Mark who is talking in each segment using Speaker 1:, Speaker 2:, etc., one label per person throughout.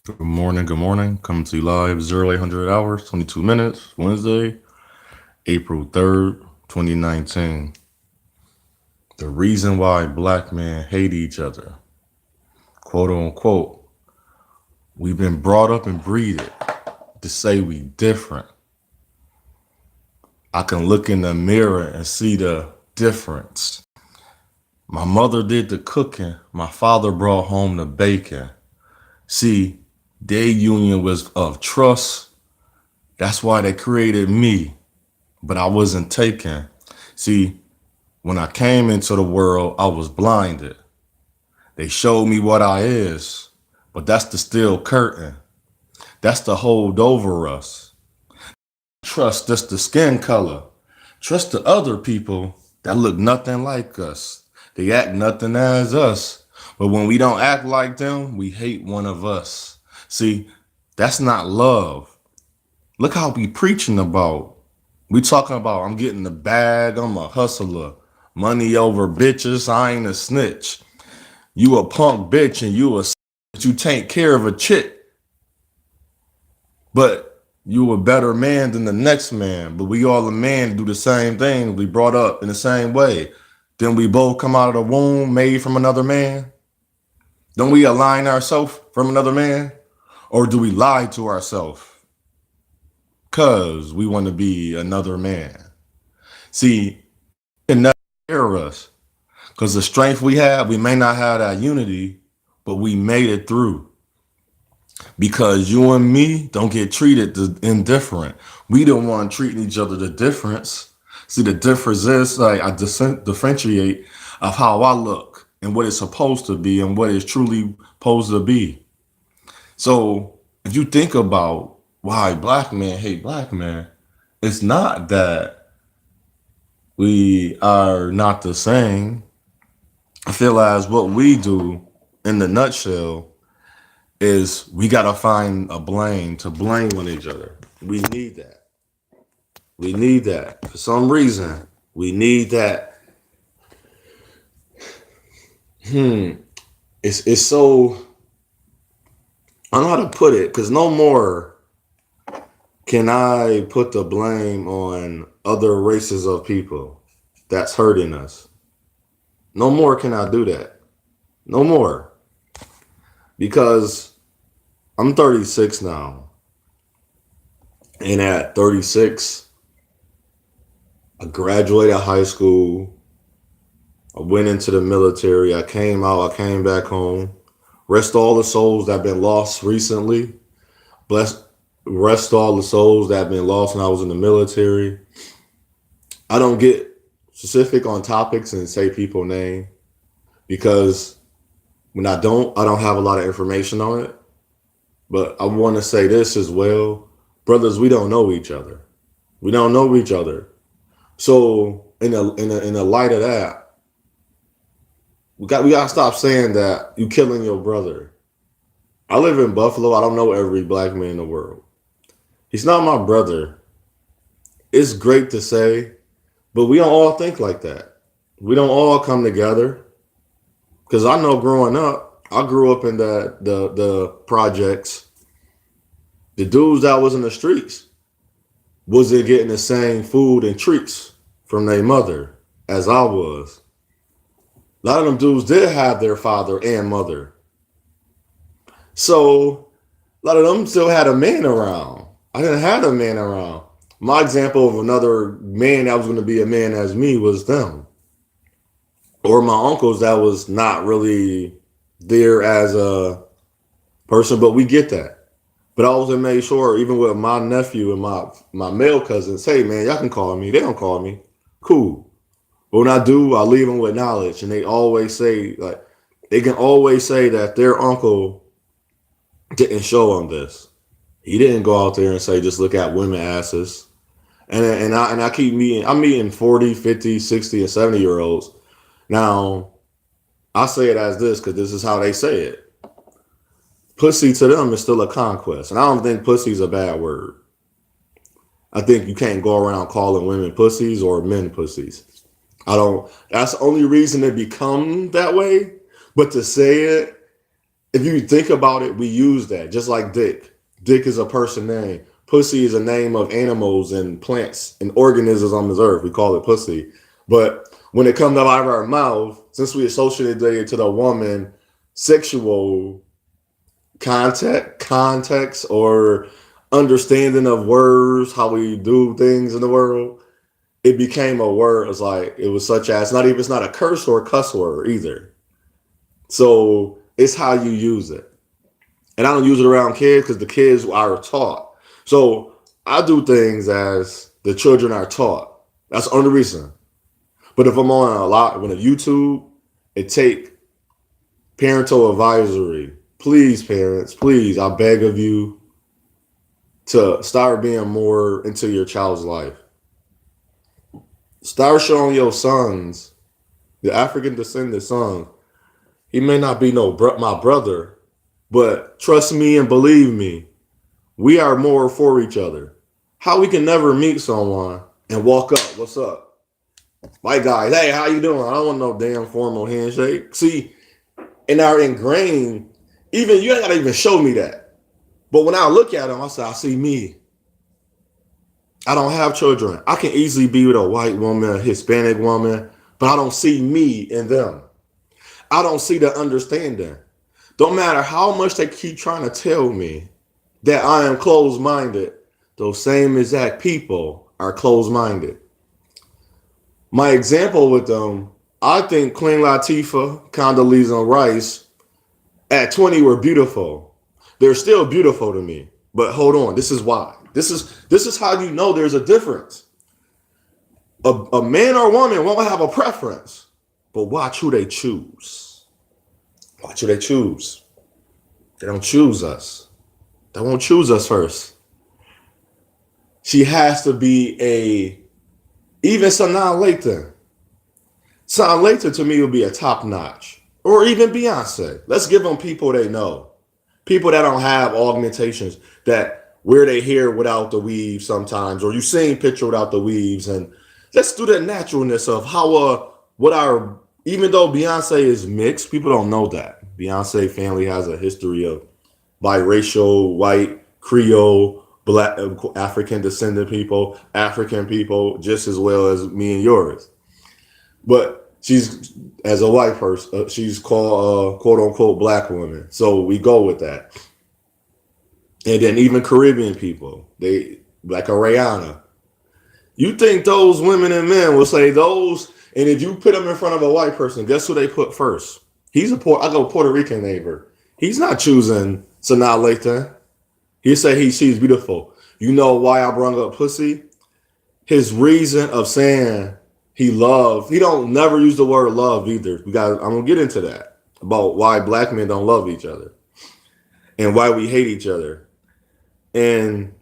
Speaker 1: Good morning, good morning. Coming to you live 0800 hours, 22 minutes, Wednesday, April 3rd, 2019. The reason why black men hate each other, quote unquote, we've been brought up and breeded to say we different. I can look in the mirror and see the difference. My mother did the cooking, my father brought home the bacon. See, their union was of trust. That's why they created me, but I wasn't taken. See, when I came into the world, I was blinded. They showed me what I is, but that's the steel curtain. That's the hold over us. Trust just the skin color. Trust the other people that look nothing like us. They act nothing as us. But when we don't act like them, we hate one of us. See, that's not love. Look how we preaching about. We talking about I'm getting the bag, I'm a hustler. Money over bitches, I ain't a snitch. You a punk bitch and you take care of a chick, but you a better man than the next man. But we all a man do the same thing. We brought up in the same way. Then we both come out of the womb made from another man. Don't we align ourselves from another man? Or do we lie to ourselves? Cause we want to be another man. See, it never hear us. Because the strength we have, we may not have that unity, but we made it through. Because you and me don't get treated indifferent. We don't want treating each other the difference. See, the difference is like I differentiate of how I look and what it's supposed to be and what it's truly supposed to be. So if you think about why black men hate black men, it's not that we are not the same. I feel as what we do in the nutshell is we gotta find a blame to blame on each other. We need that. We need that. For some reason, we need that. It's so I don't know how to put it, because no more can I put the blame on other races of people that's hurting us. No more can I do that. No more. Because I'm 36 now. And at 36, I graduated high school. I went into the military. I came out. I came back home. Rest all the souls that have been lost recently. Bless, rest all the souls that have been lost when I was in the military. I don't get specific on topics and say people name because when I don't have a lot of information on it. But I want to say this as well. Brothers, we don't know each other. We don't know each other. So in the light of that, we gotta stop saying that you killing your brother. I live in Buffalo. I don't know every black man in the world. He's not my brother. It's great to say, but we don't all think like that. We don't all come together. Cause I know growing up, I grew up in the projects. The dudes that was in the streets wasn't getting the same food and treats from their mother as I was. A lot of them dudes did have their father and mother. So a lot of them still had a man around. I didn't have a man around. My example of another man that was going to be a man as me was them. Or my uncles that was not really there as a person, but we get that. But I also made sure, even with my nephew and my male cousins, hey man, y'all can call me. They don't call me. Cool. But when I do, I leave them with knowledge. And they always say, like, they can always say that their uncle didn't show them this. He didn't go out there and say, just look at women asses. And I keep meeting, I'm meeting 40, 50, 60, and 70-year olds. Now, I say it as this because this is how they say it. Pussy to them is still a conquest. And I don't think pussy is a bad word. I think you can't go around calling women pussies or men pussies. That's the only reason it become that way. But to say it, If you think about it, we use that just like dick. Dick is a person name. Pussy is a name of animals and plants and organisms on this earth. We call it pussy. But when it comes out of our mouth, since we associate it to the woman sexual context or understanding of words, how we do things in the world, it became a word. It's like it was such as not even it's not a curse or a cuss word either. So it's how you use it. And I don't use it around kids because the kids are taught. So I do things as the children are taught. That's the only reason. But if I'm on a lot when a YouTube, it take parental advisory. Please, parents, please, I beg of you to start being more into your child's life. Start showing your sons, the African descendant son. He may not be my brother, but trust me and believe me, we are more for each other. How we can never meet someone and walk up, what's up? White guys, hey, how you doing? I don't want no damn formal handshake. See, in our ingrained, even you ain't gotta even show me that. But when I look at them, I say, I see me. I don't have children. I can easily be with a white woman, a Hispanic woman, but I don't see me in them. I don't see the understanding. Don't matter how much they keep trying to tell me that I am closed minded, those same exact people are closed minded. My example with them, I think Queen Latifah, Condoleezza Rice at 20 were beautiful. They're still beautiful to me. But hold on, this is why. This is how you know there's a difference. A man or woman won't have a preference, but watch who they choose. Watch who they choose. They don't choose us. They won't choose us first. She has to be even Sanaa Lathan. Sanaa Lathan to me would be a top notch. Or even Beyonce. Let's give them people they know. People that don't have augmentations, that wear their hair without the weave sometimes, or you seen picture without the weaves. And let's do the naturalness of how even though Beyonce is mixed, people don't know that. Beyonce family has a history of biracial, white, Creole, black, African descendant people, African people, just as well as me and yours. But she's, as a white person, she's called quote unquote black woman. So we go with that. And then even Caribbean people, they like a Rihanna. You think those women and men will say those, and if you put them in front of a white person, guess who they put first? I go Puerto Rican neighbor. He's not choosing Sanaa Lathan. He say she's beautiful. You know why I brought up pussy? His reason of saying he don't never use the word love either. I'm gonna get into that about why black men don't love each other and why we hate each other. And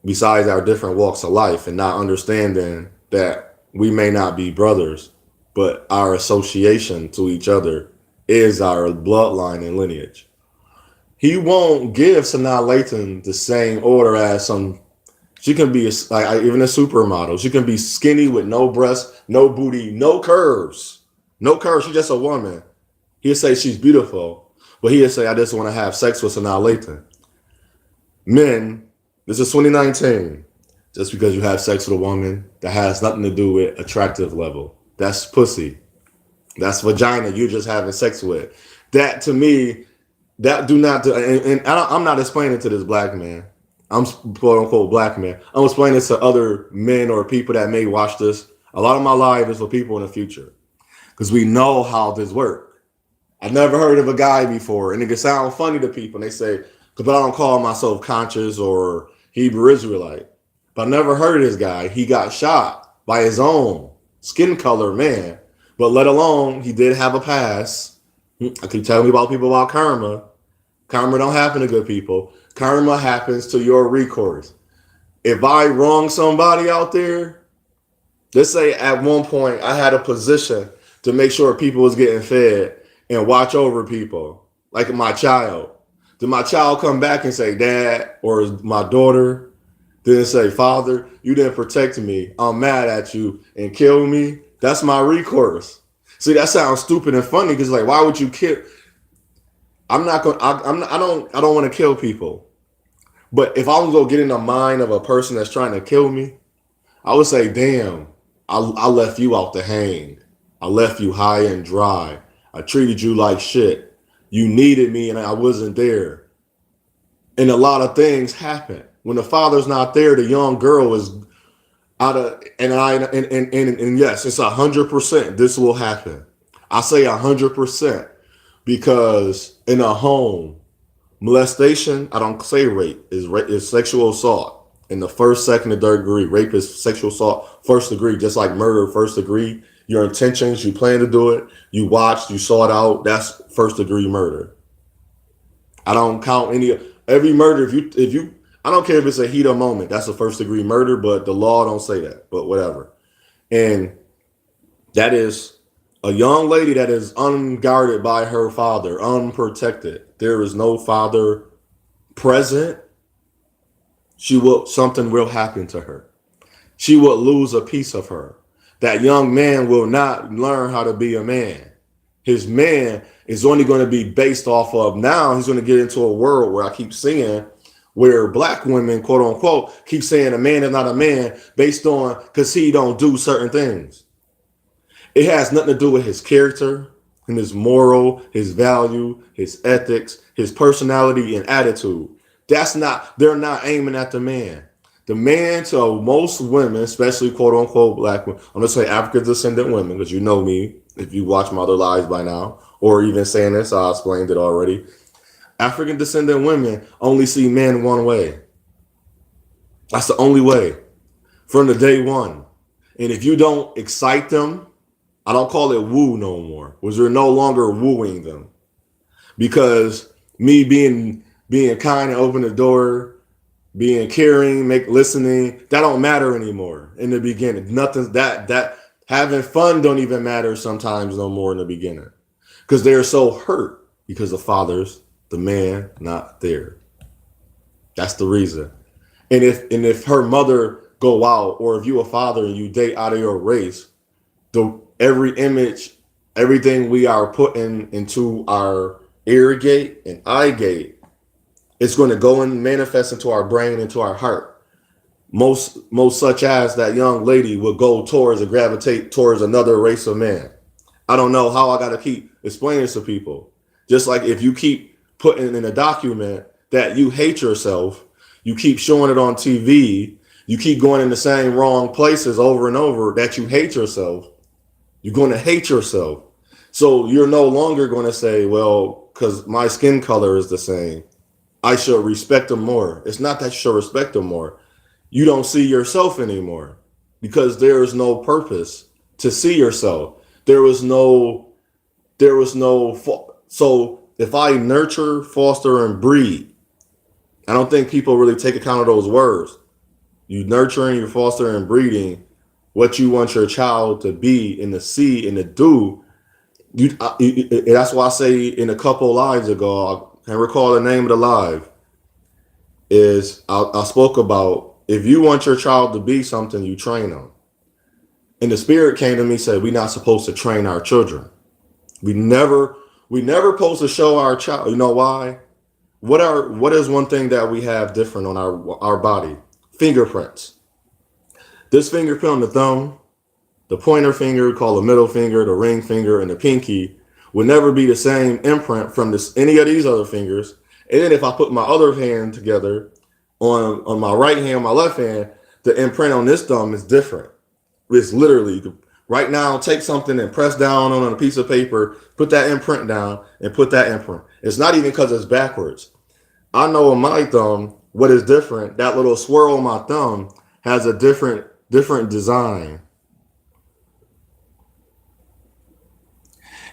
Speaker 1: besides our different walks of life and not understanding that we may not be brothers, but our association to each other is our bloodline and lineage. He won't give Sanaa Lathan the same order as some. She can be even a supermodel. She can be skinny with no breasts, no booty, no curves. No curves. She's just a woman. He'll say she's beautiful, but he'll say, I just want to have sex with Sanaa Lathan. Men, this is 2019. Just because you have sex with a woman, that has nothing to do with attractive level. That's pussy. That's vagina you're just having sex with. That to me, I'm not explaining to this black man. I'm quote unquote black man. I'm explaining to other men or people that may watch this. A lot of my life is for people in the future because we know how this works. I've never heard of a guy before, and it can sound funny to people. And they say, but I don't call myself conscious or Hebrew Israelite. But I never heard of this guy. He got shot by his own skin color man, but let alone he did have a past. I keep telling you about people about karma. Karma don't happen to good people. Karma happens to your recourse. If I wrong somebody out there, let's say at one point I had a position to make sure people was getting fed and watch over people, like my child. Did my child come back and say, Dad, or my daughter didn't say, Father, you didn't protect me. I'm mad at you and kill me? That's my recourse. See, that sounds stupid and funny because like, why would you kill? I'm not going. I don't want to kill people. But if I was gonna get in the mind of a person that's trying to kill me, I would say, damn, I left you out to hang. I left you high and dry. I treated you like shit. You needed me and I wasn't there. And a lot of things happen. When the father's not there, the young girl is out of and yes, it's 100%. This will happen. I say 100% because in a home, molestation, I don't say rape, is sexual assault in the first, second, and third degree. Rape is sexual assault first degree, just like murder first degree. Your intentions, you plan to do it, you watched, you saw it out. That's first degree murder. I don't count every murder. If you, I don't care if it's a heat of moment. That's a first degree murder, but the law don't say that. But whatever. And that is a young lady that is unguarded by her father, unprotected. There is no father present. Something will happen to her. She will lose a piece of her. That young man will not learn how to be a man. His man is only going to be based off of, now he's going to get into a world where I keep seeing where black women, quote unquote, keep saying a man is not a man based on because he don't do certain things. It has nothing to do with his character and his moral, his value, his ethics, his personality and attitude. They're not aiming at the man. The man, to most women, especially quote unquote black women, I'm going to say African descendant women, because you know me, if you watch my other lives by now, or even saying this, I explained it already. African descendant women only see men one way. That's the only way from the day one. And if you don't excite them, I don't call it woo no more, because you're no longer wooing them. Because me being kind and open the door, being caring, listening, that don't matter anymore in the beginning. Nothing that having fun don't even matter sometimes no more in the beginning. Because they're so hurt because the man not there. That's the reason. And if her mother go out, or if you a father and you date out of your race, every image, everything we are putting into our ear gate and eye gate, it's going to go and manifest into our brain, into our heart. Most such as that young lady will go towards and gravitate towards another race of man. I don't know how I got to keep explaining this to people. Just like if you keep putting in a document that you hate yourself, you keep showing it on TV, you keep going in the same wrong places over and over that you hate yourself, you're going to hate yourself. So you're no longer going to say, well, because my skin color is the same, I should respect them more. It's not that you should respect them more. You don't see yourself anymore because there is no purpose to see yourself. So if I nurture, foster, and breed, I don't think people really take account of those words. You nurturing, you fostering, and breeding what you want your child to be and to see and to do. That's why I say in a couple lives ago, I can't recall the name of the live, is I spoke about if you want your child to be something, you train them. And the spirit came to me and said, we're not supposed to train our children. We never supposed to show our child. You know why? What is one thing that we have different on our body? Fingerprints. This fingerprint on the thumb, the pointer finger, called the middle finger, the ring finger, and the pinky would never be the same imprint from any of these other fingers. And then if I put my other hand together on my right hand, my left hand, the imprint on this thumb is different. It's literally, you could right now take something and press down on a piece of paper, put that imprint down and put that imprint. It's not even because it's backwards. I know on my thumb, what is different, that little swirl on my thumb has a different design.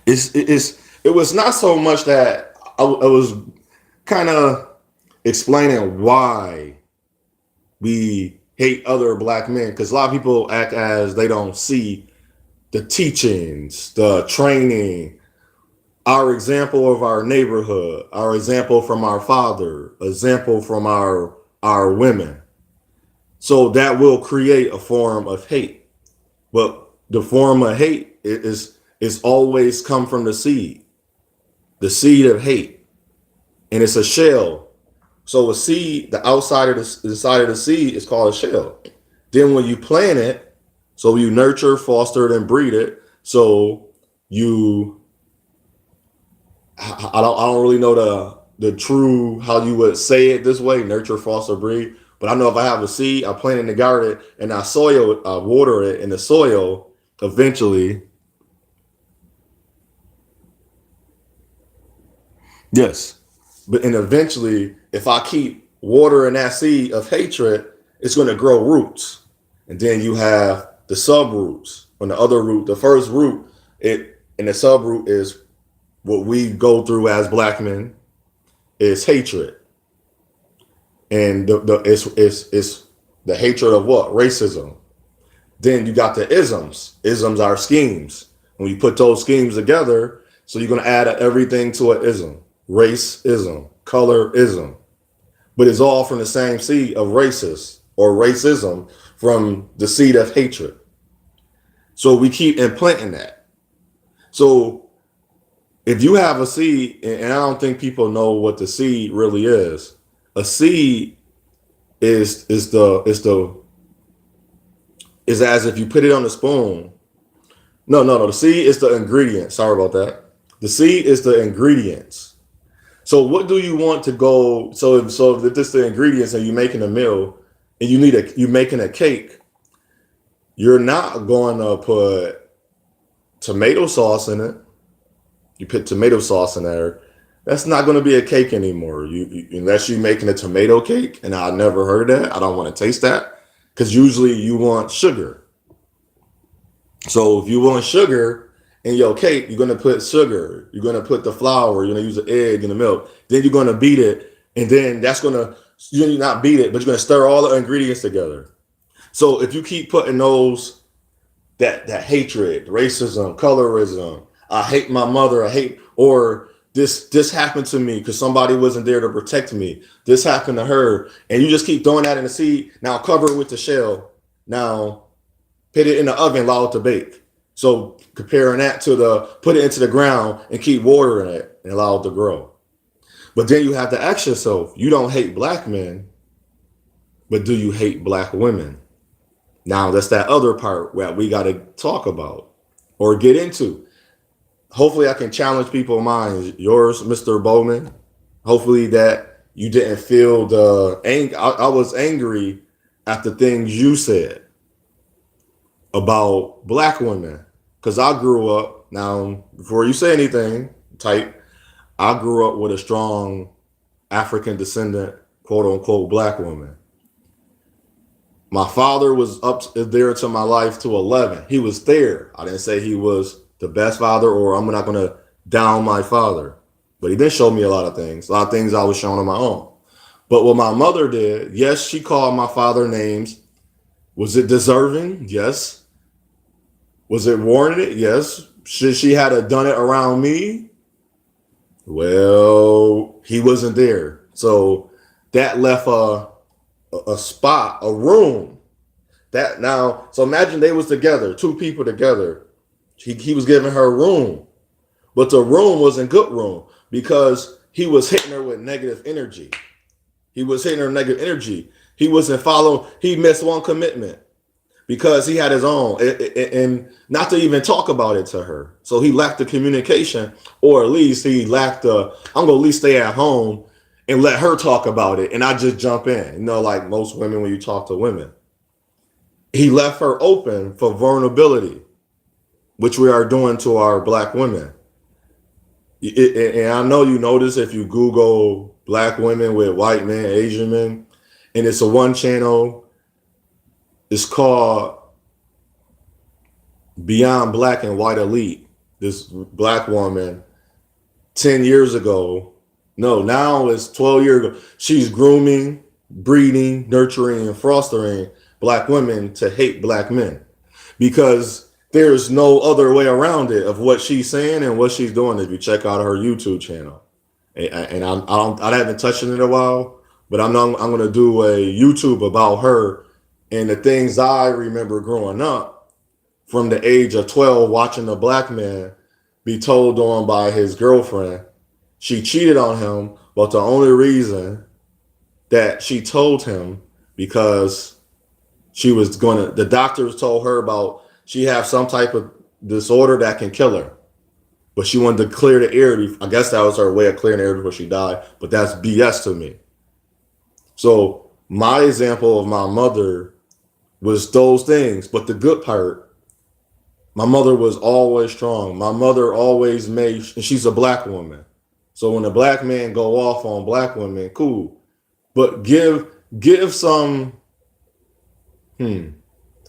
Speaker 1: It was not so much that I was kind of explaining why we hate other black men, because a lot of people act as they don't see the teachings, the training, our example of our neighborhood, our example from our father, example from our women. So that will create a form of hate. But the form of hate is always come from the seed of hate. and it's a shell. So a seed, the outside of the side of the seed is called a shell. Then when you plant it, so you nurture, foster it, and breed it. So you, I don't really know the true how you would say it this way, nurture, foster, breed. But I know if I have a seed, I plant it in the garden, and I soil it, I water it in the soil. Eventually, yes, but and eventually, if I keep watering that seed of hatred, it's going to grow roots, and then you have the sub roots. On the other root, the first root, it and the sub root is what we go through as black men is hatred, and it's the hatred of what racism. Then you got the isms. Isms are schemes. When you put those schemes together, so you're going to add everything to an ism. Racism, colorism. But it's all from the same seed of racist or racism from the seed of hatred. So we keep implanting that. So if you have a seed, and I don't think people know what the seed really is. A seed is as if you put it on a spoon. No. The seed is the ingredient. Sorry about that. The seed is the ingredients. So what do you want to go? So if this is the ingredients and you're making a meal and you're making a cake, you're not going to put tomato sauce in it. You put tomato sauce in there. That's not going to be a cake anymore. Unless you're making a tomato cake, and I never heard that. I don't want to taste that because usually you want sugar. So if you want sugar in your cake, you're gonna put sugar. You're gonna put the flour. You're gonna use an egg and the milk. Then you're gonna beat it, and then you're not beat it, but you're gonna stir all the ingredients together. So if you keep putting those that hatred, racism, colorism, I hate my mother, I hate or this happened to me because somebody wasn't there to protect me. This happened to her, and you just keep throwing that in the seed. Now cover it with the shell. Now put it in the oven, allow it to bake. So comparing that to put it into the ground and keep watering it and allow it to grow. But then you have to ask yourself, you don't hate black men, but do you hate black women? Now that's that other part where we got to talk about or get into. Hopefully I can challenge people's minds. Yours, Mr. Bowman. Hopefully that you didn't feel the anger. I was angry at the things you said about black women because I grew up. Now, before you say anything, type. I grew up with a strong African descendant, quote unquote, black woman. My father was up there to my life to 11. He was there. I didn't say he was the best father, or I'm not going to down my father, but he did show me a lot of things. A lot of things I was shown on my own. But what my mother did, yes, she called my father names. Was it deserving? Yes. Was it warranted? Yes. Should she had done it around me? Well, he wasn't there. So that left a spot, a room. That now, so imagine they was together, two people together. He was giving her a room. But the room wasn't good room because he was hitting her with negative energy. He was hitting her negative energy. He wasn't following, he missed one commitment because he had his own, and not to even talk about it to her. So he lacked the communication, or at least he lacked I'm going to at least stay at home and let her talk about it. And I just jump in, like most women, when you talk to women, he left her open for vulnerability, which we are doing to our black women. And I know you notice if you Google black women with white men, Asian men, and it's a one channel. It's called Beyond Black and White Elite. This black woman 10 years ago, no, now it's 12 years ago. She's grooming, breeding, nurturing, and fostering black women to hate black men because there's no other way around it of what she's saying and what she's doing. If you check out her YouTube channel, and I haven't touched it in a while, but I'm going to do a YouTube about her and the things I remember growing up from the age of 12, watching a black man be told on by his girlfriend. She cheated on him, But the only reason that she told him because the doctors told her about she have some type of disorder that can kill her. But she wanted to clear the air. I guess that was her way of clearing the air before she died. But that's BS to me. So my example of my mother was those things. But the good part, my mother was always strong. My mother always made, and she's a black woman. So when a black man go off on black women, cool. But give some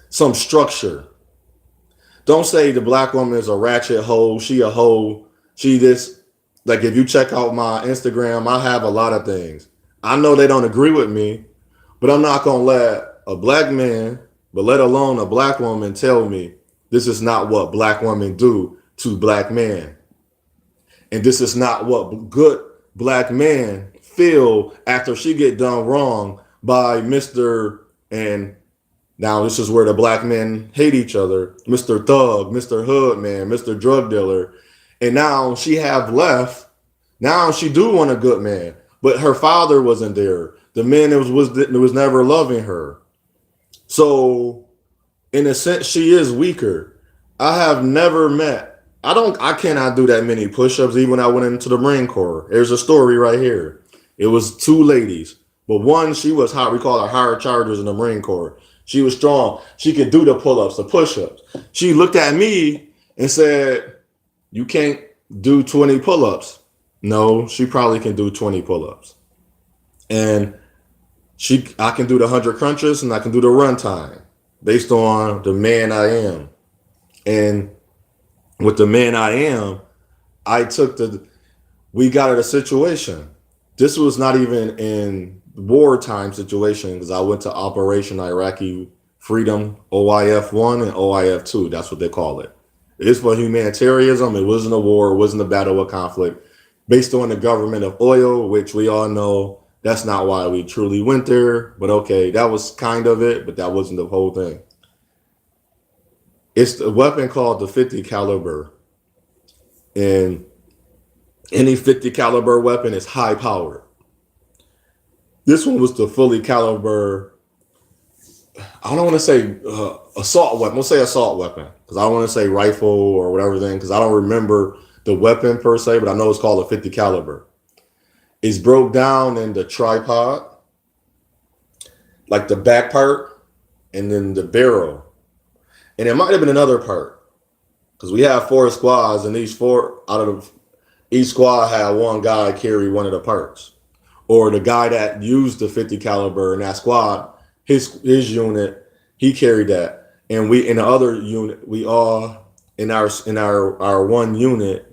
Speaker 1: structure. Don't say the black woman is a ratchet hoe. She a hoe. She this. Like if you check out my Instagram, I have a lot of things. I know they don't agree with me, but I'm not gonna let a black man, but let alone a black woman, tell me this is not what black women do to black men, and this is not what good black men feel after she get done wrong by Mr. and now this is where the black men hate each other. Mr. Thug, Mr. Hoodman, Mr. Drug Dealer. And now she have left. Now she do want a good man. But her father wasn't there. The man was never loving her. So in a sense, she is weaker. I have never met. I cannot do that many push-ups even when I went into the Marine Corps. There's a story right here. It was two ladies. But one, she was hot. We call her higher chargers in the Marine Corps. She was strong. She could do the pull-ups, the push-ups. She looked at me and said, you can't do 20 pull-ups. No, she probably can do 20 pull-ups. And I can do the 100 crunches and I can do the run time based on the man I am. And with the man I am, we got at a situation. This was not even in wartime situation because I went to Operation Iraqi Freedom, OIF 1 and OIF 2. That's what they call it. It's for humanitarianism. It wasn't a war. It wasn't a battle or conflict based on the government of oil, which we all know that's not why we truly went there. But okay, that was kind of it, but that wasn't the whole thing. It's a weapon called the 50 caliber. And any 50 caliber weapon is high powered. This one was the fully caliber. I don't want to say assault weapon. We'll say assault weapon because I don't want to say rifle or whatever thing because I don't remember the weapon per se, but I know it's called a 50 caliber. It's broke down in the tripod, like the back part, and then the barrel. And it might have been another part because we have 4 squads, and each squad had one guy carry one of the parts. Or the guy that used the 50 caliber in that squad, his unit, he carried that. And we in the other unit, we all in our one unit,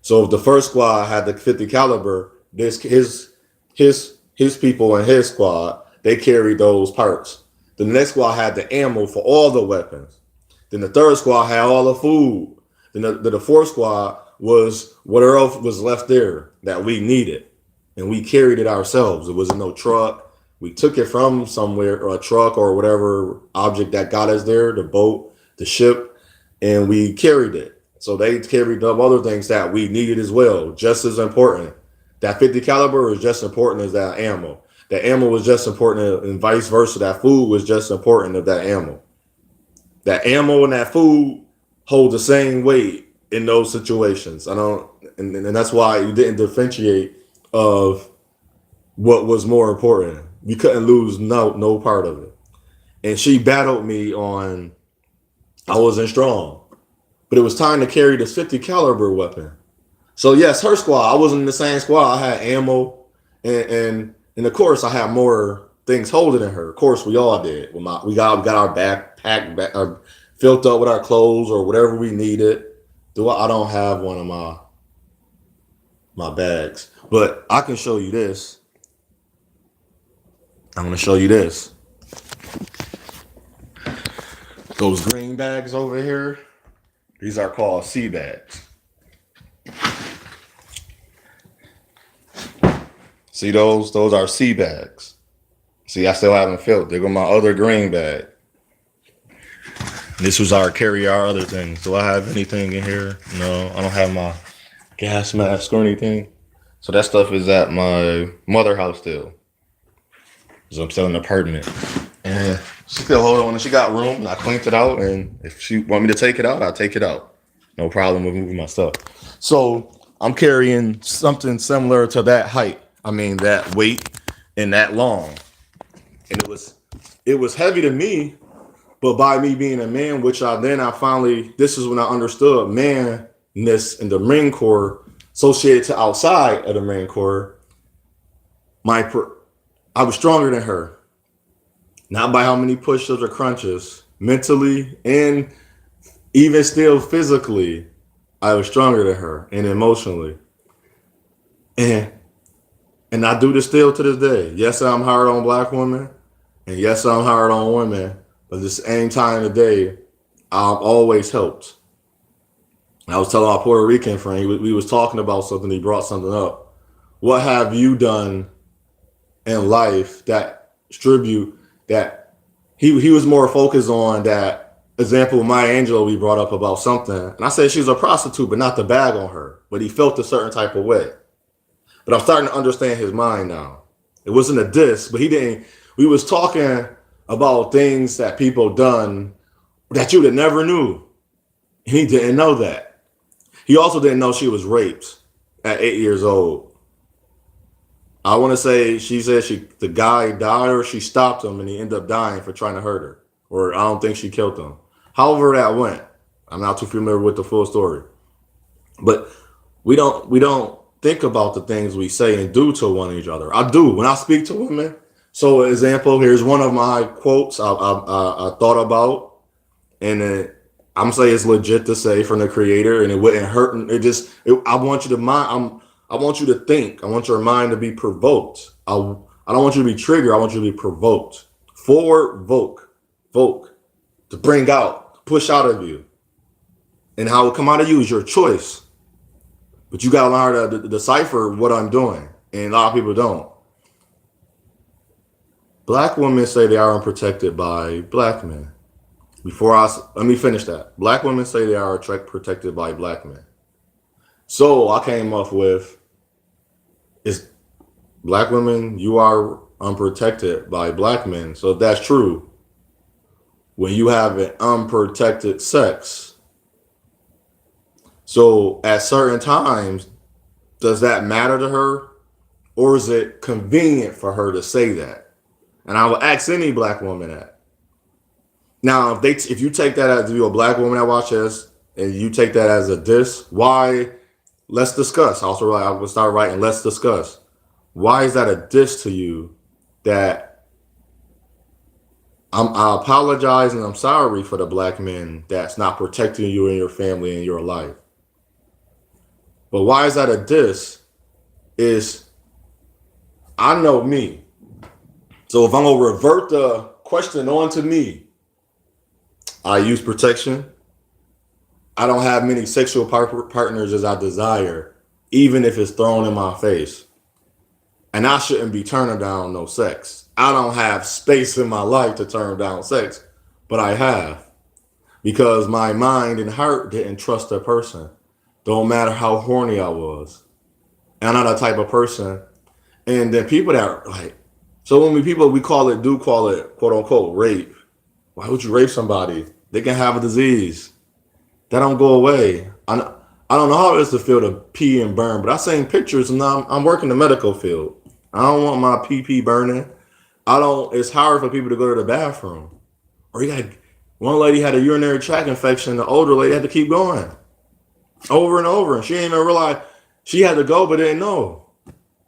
Speaker 1: so if the first squad had the 50 caliber, his people in his squad, they carried those parts. The next squad had the ammo for all the weapons. Then the third squad had all the food. Then the fourth squad was whatever else was left there that we needed. And we carried it ourselves. It wasn't no truck. We took it from somewhere, or a truck or whatever object that got us there, the boat, the ship, and we carried it. So they carried up other things that we needed as well, just as important. That 50 caliber is just important as that ammo. That ammo was just important, and vice versa. That food was just important as that ammo. That ammo and that food hold the same weight in those situations. And that's why you didn't differentiate of what was more important. You couldn't lose no part of it. And she battled me on I wasn't strong, but it was time to carry this 50 caliber weapon. So yes, her squad. I wasn't in the same squad. I had ammo, and of course I had more things holding in her. Of course we all did. We got our backpack filled up with our clothes or whatever we needed. I don't have one of my bags. But I can show you this. I'm going to show you this. Those green bags over here, these are called sea bags. See those? Those are sea bags. See, I still haven't filled. There go my other green bag. This was carry our other things. Do I have anything in here? No, I don't have my gas mask or anything. So that stuff is at my mother house still. So I'm selling an apartment. And she still hold on and she got room and I cleaned it out. And if she want me to take it out, I'll take it out. No problem with moving my stuff. So I'm carrying something similar to that height. I mean that weight and that long. And it was heavy to me, but by me being a man, which I finally, this is when I understood manness in the Marine Corps associated to outside of the Marine Corps. I was stronger than her, not by how many push-ups or crunches, mentally and even still physically. I was stronger than her and emotionally, and I do this still to this day. Yes, I'm hard on black women, and yes, I'm hard on women. But at the same time of the day, I've always helped. I was telling our Puerto Rican friend, we was talking about something. He brought something up. What have you done in life that tribute that he was more focused on that example of Maya Angelou we brought up about something. And I said she was a prostitute, but not to bag on her. But he felt a certain type of way. But I'm starting to understand his mind now. It wasn't a diss, but he didn't. We was talking about things that people done that you'd have never knew. He didn't know that. He also didn't know she was raped at 8 years old. I want to say she said the guy died or she stopped him and he ended up dying for trying to hurt her. Or I don't think she killed him. However that went. I'm not too familiar with the full story. But we don't think about the things we say and do to one each other. I do when I speak to women. So, example, here's one of my quotes I thought about, and I'm saying it's legit to say from the creator, and it wouldn't hurt. I want you to mind. I want you to think. I want your mind to be provoked. I don't want you to be triggered. I want you to be provoked. Forward, voke, to bring out, push out of you, and how it come out of you is your choice. But you gotta learn how to decipher what I'm doing, and a lot of people don't. Black women say they are unprotected by black men. Let me finish that. Black women say they are protected by black men. So I came up with is black women, you are unprotected by black men. So if that's true, when you have an unprotected sex, so at certain times, does that matter to her? Or is it convenient for her to say that? And I will ask any black woman that. Now, if you take that as you're a black woman that watches and you take that as a diss, why? Let's discuss. Also, I will start writing. Let's discuss. Why is that a diss to you? That I apologize and I'm sorry for the black men that's not protecting you and your family and your life. But why is that a diss? Is I know me. So if I'm going to revert the question onto me, I use protection. I don't have many sexual partners as I desire, even if it's thrown in my face. And I shouldn't be turning down no sex. I don't have space in my life to turn down sex, but I have. Because my mind and heart didn't trust that person. Don't matter how horny I was. And I'm not that type of person. And then people that are like, so when we call it, quote unquote, rape. Why would you rape somebody? They can have a disease. That don't go away. I don't know how it is to feel to pee and burn, but I seen pictures and now I'm working the medical field. I don't want my pee burning. It's hard for people to go to the bathroom. Or one lady had a urinary tract infection, the older lady had to keep going. Over and over. And she didn't even realize she had to go, but didn't know.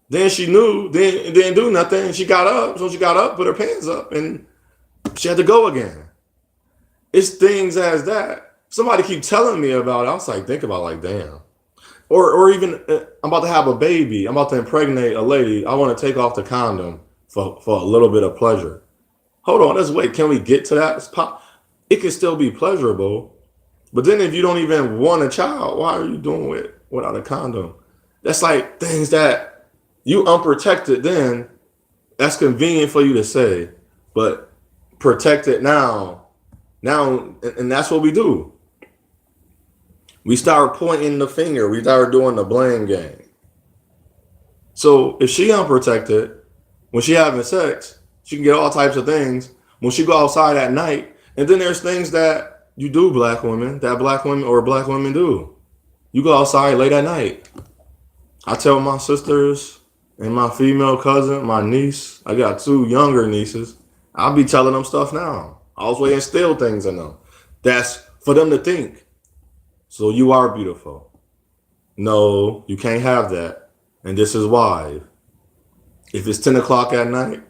Speaker 1: Then she knew, then didn't do nothing. And she got up. So she got up, put her pants up, and she had to go again. It's things as that. Somebody keep telling me about it. I was like, think about like, damn. Or even, I'm about to have a baby. I'm about to impregnate a lady. I want to take off the condom for a little bit of pleasure. Hold on, let's wait. Can we get to that? It can still be pleasurable. But then if you don't even want a child, why are you doing it without a condom? That's like things that you unprotected then, that's convenient for you to say, but protected now, and that's what we do. We start pointing the finger. We start doing the blame game. So if she unprotected, when she having sex, she can get all types of things. When she go outside at night, and then there's things that you do, black women or black women do. You go outside late at night. I tell my sisters and my female cousin, my niece, I got two younger nieces. I'll be telling them stuff now. I always instill things in them. That's for them to think. So you are beautiful. No, you can't have that. And this is why. If it's 10 o'clock at night,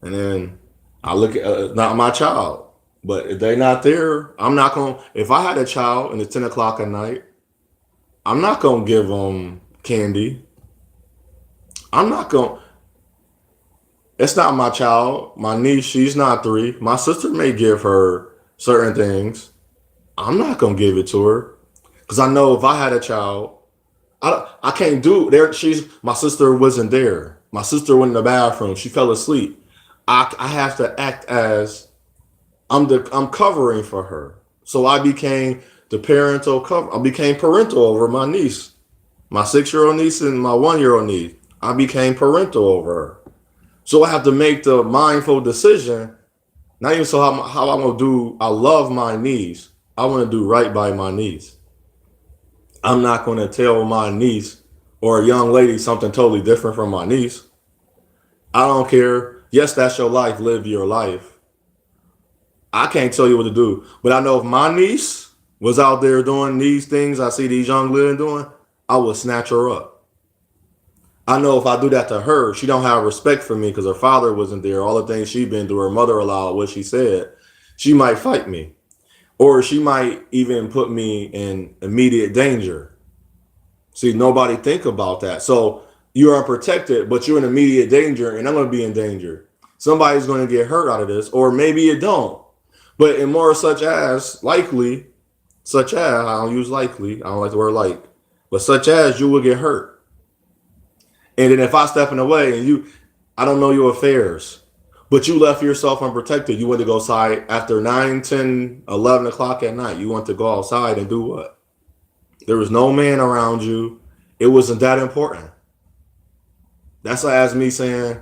Speaker 1: and then I look at not my child, but if they're not there, I'm not going to. If I had a child and it's 10 o'clock at night, I'm not going to give them candy. I'm not going to. It's not my child. My niece, she's not 3. My sister may give her certain things. I'm not going to give it to her because I know if I had a child, I can't do there. My sister wasn't there. My sister went in the bathroom. She fell asleep. I have to act as I'm covering for her. So I became the parental cover. I became parental over my niece, my 6-year-old niece and my 1-year-old niece. I became parental over her. So I have to make the mindful decision. Not even so how I'm gonna do. I love my niece. I want to do right by my niece. I'm not going to tell my niece or a young lady something totally different from my niece. I don't care. Yes, that's your life. Live your life. I can't tell you what to do. But I know if my niece was out there doing these things I see these young women doing, I would snatch her up. I know if I do that to her, she don't have respect for me because her father wasn't there. All the things she'd been through, her mother allowed what she said. She might fight me. Or she might even put me in immediate danger. See, nobody think about that. So you're unprotected, but you're in immediate danger, and I'm going to be in danger. Somebody's going to get hurt out of this, or maybe it don't. But in more such as, I don't use likely, I don't like the word like, but such as you will get hurt. And then if I step in the way and I don't know your affairs, but you left yourself unprotected. You went to go outside after 9, 10, 11 o'clock at night. You went to go outside and do what? There was no man around you. It wasn't that important. That's like as me saying,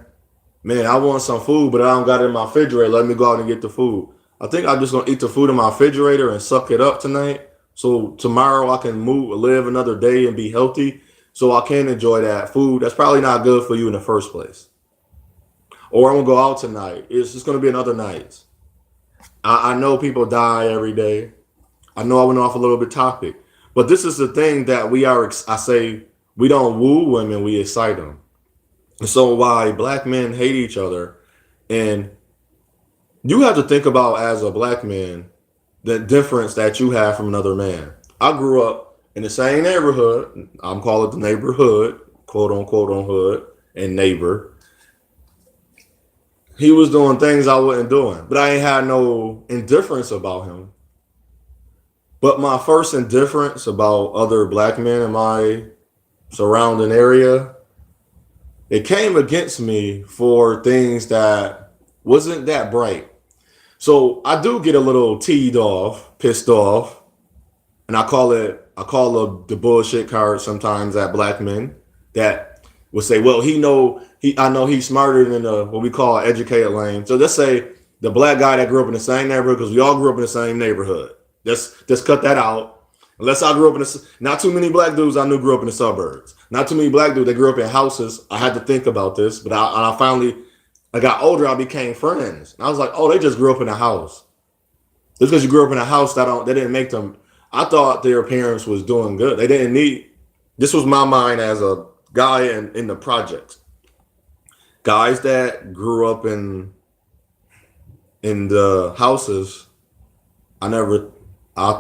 Speaker 1: man, I want some food, but I don't got it in my refrigerator. Let me go out and get the food. I think I'm just going to eat the food in my refrigerator and suck it up tonight. So tomorrow I can live another day and be healthy. So I can enjoy that food. That's probably not good for you in the first place. Or I'm gonna go out tonight. It's just gonna be another night. I know people die every day. I know I went off a little bit topic, but this is the thing that we are. I say we don't woo women, we excite them. And so why black men hate each other, and you have to think about as a black man the difference that you have from another man. I grew up in the same neighborhood. I'm calling it the neighborhood, quote unquote on hood and neighbor. He was doing things I wasn't doing, but I ain't had no indifference about him. But my first indifference about other black men in my surrounding area, it came against me for things that wasn't that bright. So I do get a little teed off, pissed off, and I call the bullshit card sometimes at black men that would say, well, I know he's smarter than what we call educated lane. So let's say the black guy that grew up in the same neighborhood, because we all grew up in the same neighborhood. Just cut that out. Unless I grew up not too many black dudes I knew grew up in the suburbs. Not too many black dudes that grew up in houses. I had to think about this, but I finally, I got older, I became friends. And I was like, oh, they just grew up in a house. Just because you grew up in a house, they didn't make them. I thought their parents was doing good. They didn't need. This was my mind as a guy in the projects. Guys that grew up in the houses, I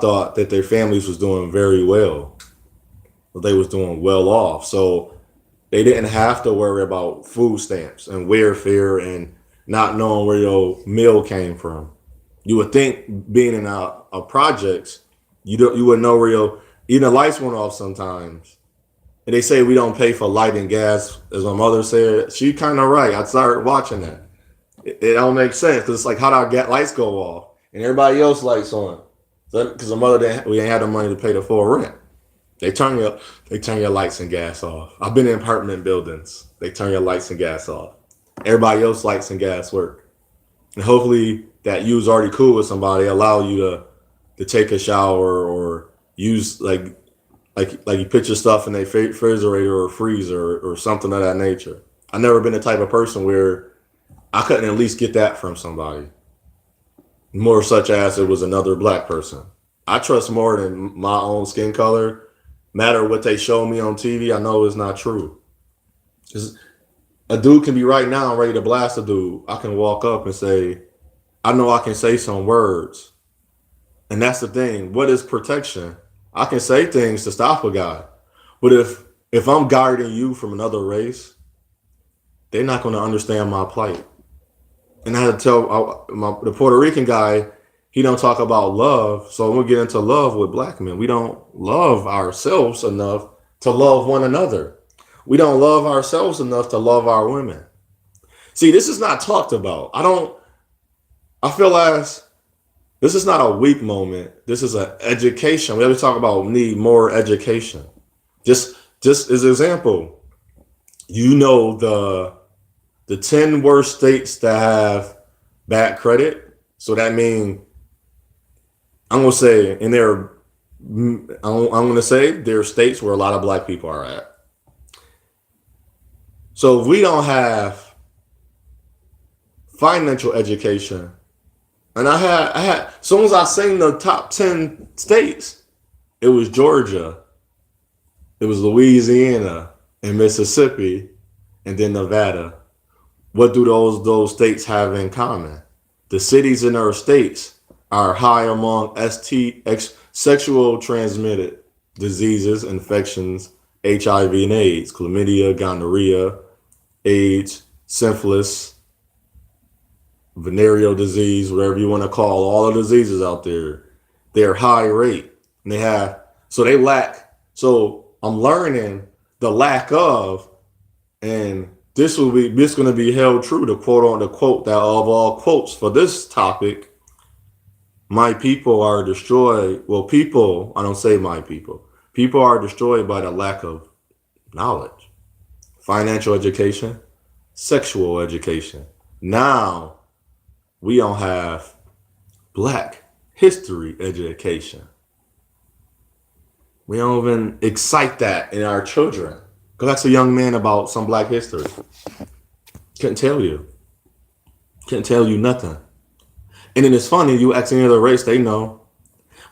Speaker 1: thought that their families was doing very well. But they was doing well off. So they didn't have to worry about food stamps and welfare and not knowing where your meal came from. You would think being in a projects, you would know where even the lights went off sometimes. And they say we don't pay for light and gas, as my mother said. She kind of right. I started watching that. It don't make sense because it's like how do our lights go off and everybody else lights on? Because the mother we ain't had the money to pay the full rent. They turn your lights and gas off. I've been in apartment buildings. They turn your lights and gas off. Everybody else lights and gas work. And hopefully that you was already cool with somebody allow you to take a shower or use like you put your stuff in a refrigerator or freezer or something of that nature. I've never been the type of person where I couldn't at least get that from somebody. More such as it was another black person. I trust more than my own skin color. Matter what they show me on TV, I know it's not true. 'Cause a dude can be right now ready to blast a dude. I can walk up and say, I know I can say some words. And that's the thing. What is protection? I can say things to stop a guy. But if I'm guarding you from another race, they're not going to understand my plight. And I had to tell the Puerto Rican guy, he don't talk about love. So we'll get into love with black men. We don't love ourselves enough to love one another. We don't love ourselves enough to love our women. See, this is not talked about. I feel as this is not a weak moment. This is an education. We always talk about need more education. Just as an example, you know the 10 worst states that have bad credit. So that means I'm gonna say in there, I'm gonna say there are states where a lot of black people are at. So if we don't have financial education, and I had, as soon as I seen the top 10 states, it was Georgia, it was Louisiana and Mississippi, and then Nevada. What do those states have in common? The cities in our states are high among sexual transmitted diseases, infections, HIV and AIDS, chlamydia, gonorrhea, AIDS, syphilis, venereal disease, whatever you want to call all the diseases out there. They're high rate. And they lack. So I'm learning the lack of, and this going to be held true to quote on the quote that of all quotes for this topic. My people are destroyed. Well, people, I don't say my people. People are destroyed by the lack of knowledge, financial education, sexual education. Now we don't have black history education. We don't even excite that in our children. Go ask a young man about some black history. Couldn't tell you. Couldn't tell you nothing. And then it's funny, you ask any other race, they know.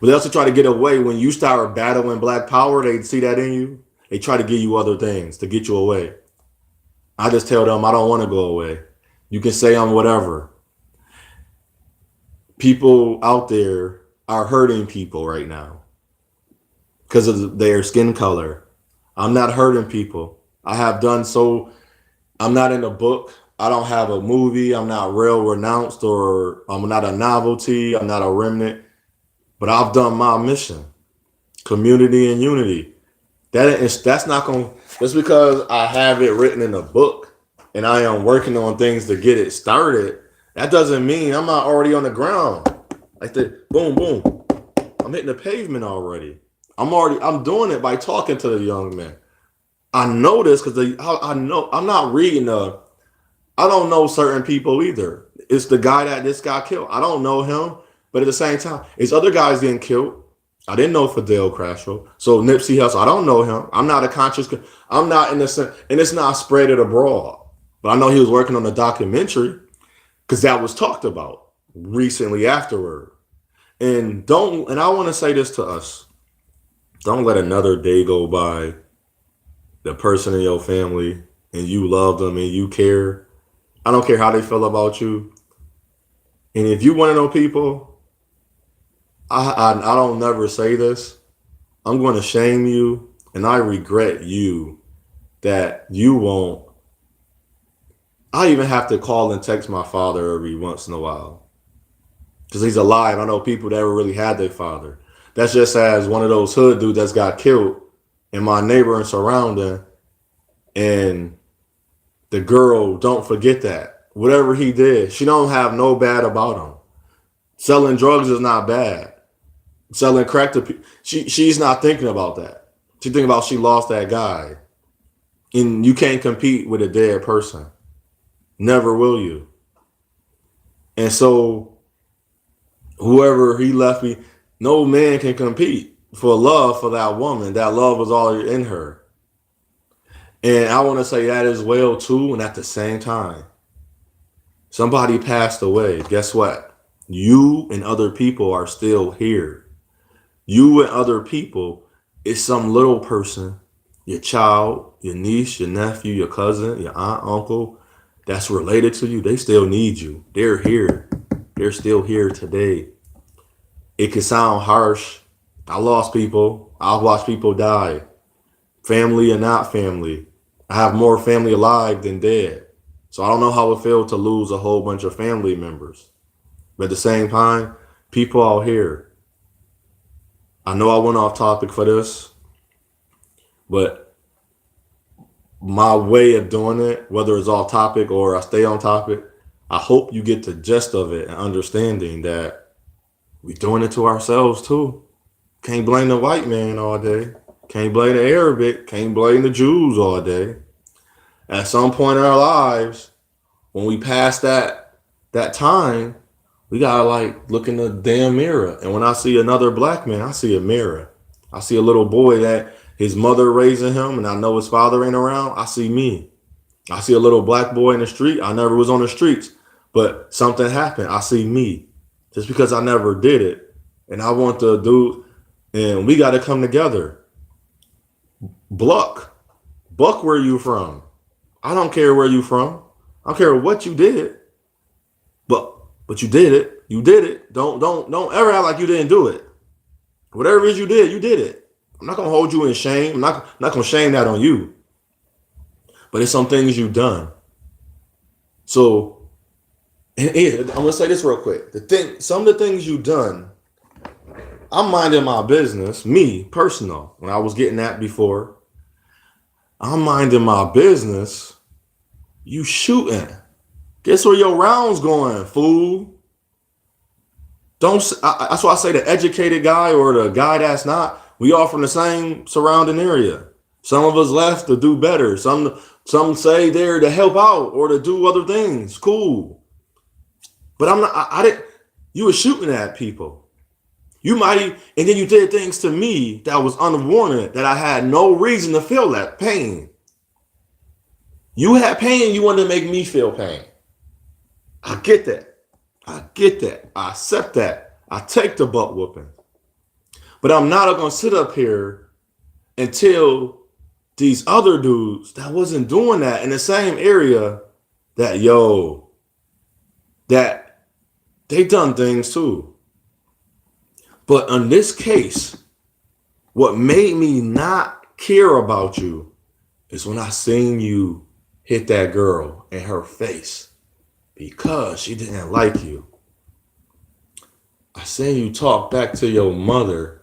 Speaker 1: But they also try to get away when you start battling black power, they see that in you. They try to give you other things to get you away. I just tell them I don't want to go away. You can say I'm whatever. People out there are hurting people right now because of their skin color. I'm not hurting people. I have done so. I'm not in a book. I don't have a movie. I'm not real renounced, or I'm not a novelty. I'm not a remnant. But I've done my mission. Community and unity. That's not going to, just because I have it written in a book and I am working on things to get it started, that doesn't mean I'm not already on the ground. Like the boom, boom. I'm hitting the pavement already. I'm doing it by talking to the young men. I know this because I know I'm not reading I don't know certain people either. It's the guy that just got killed. I don't know him, but at the same time, it's other guys getting killed. I didn't know Fidel Castro. So Nipsey Hussle, I don't know him. I'm not a conscious. I'm not in the sense, and it's not spread it abroad. But I know he was working on a documentary because that was talked about recently afterward. And I want to say this to us. Don't let another day go by, the person in your family, and you love them and you care. I don't care how they feel about you. And if you want to know people, I don't never say this. I'm going to shame you, and I regret you that you won't. I even have to call and text my father every once in a while because he's alive. I know people that ever really had their father. That's just as one of those hood dudes that's got killed in my neighbor and surrounding. And the girl, don't forget that. Whatever he did, she don't have no bad about him. Selling drugs is not bad. Selling crack to people, she's not thinking about that. She think about she lost that guy. And you can't compete with a dead person. Never will you. And so whoever he left me, no man can compete for love for that woman. That love was all in her. And I want to say that as well too. And at the same time, somebody passed away. Guess what? You and other people are still here. You and other people is some little person, your child, your niece, your nephew, your cousin, your aunt, uncle, that's related to you. They still need you. They're here. They're still here today. It can sound harsh. I lost people. I've watched people die. Family and not family. I have more family alive than dead. So I don't know how it feels to lose a whole bunch of family members. But at the same time, people out here. I know I went off topic for this, but my way of doing it, whether it's off topic or I stay on topic, I hope you get the gist of it and understanding that we're doing it to ourselves too. Can't blame the white man all day. Can't blame the Arabic. Can't blame the Jews all day. At some point in our lives, when we pass that time, we gotta like look in the damn mirror. And when I see another black man, I see a mirror. I see a little boy that his mother raising him, and I know his father ain't around. I see me. I see a little black boy in the street. I never was on the streets, but something happened. I see me just because I never did it. And I want to do, and we got to come together. Buck, where you from? I don't care where you from. I don't care what you did, but you did it. You did it. Don't ever act like you didn't do it. Whatever it is you did it. I'm not gonna hold you in shame. I'm not gonna shame that on you. But it's some things you've done. So, I'm gonna say this real quick. Some of the things you've done, I'm minding my business. Me, personal. When I was getting that before, I'm minding my business. You shooting. Guess where your rounds going, fool? That's why I say the educated guy or the guy that's not. We all from the same surrounding area. Some of us left to do better. Some say they're to help out or to do other things. Cool. But I'm not. I didn't. You were shooting at people. You might, and then you did things to me that was unwarranted, that I had no reason to feel that pain. You had pain. You wanted to make me feel pain. I get that. I accept that. I take the butt whooping. But I'm not going to sit up here and tell these other dudes that wasn't doing that in the same area that they done things too. But in this case, what made me not care about you is when I seen you hit that girl in her face because she didn't like you. I seen you talk back to your mother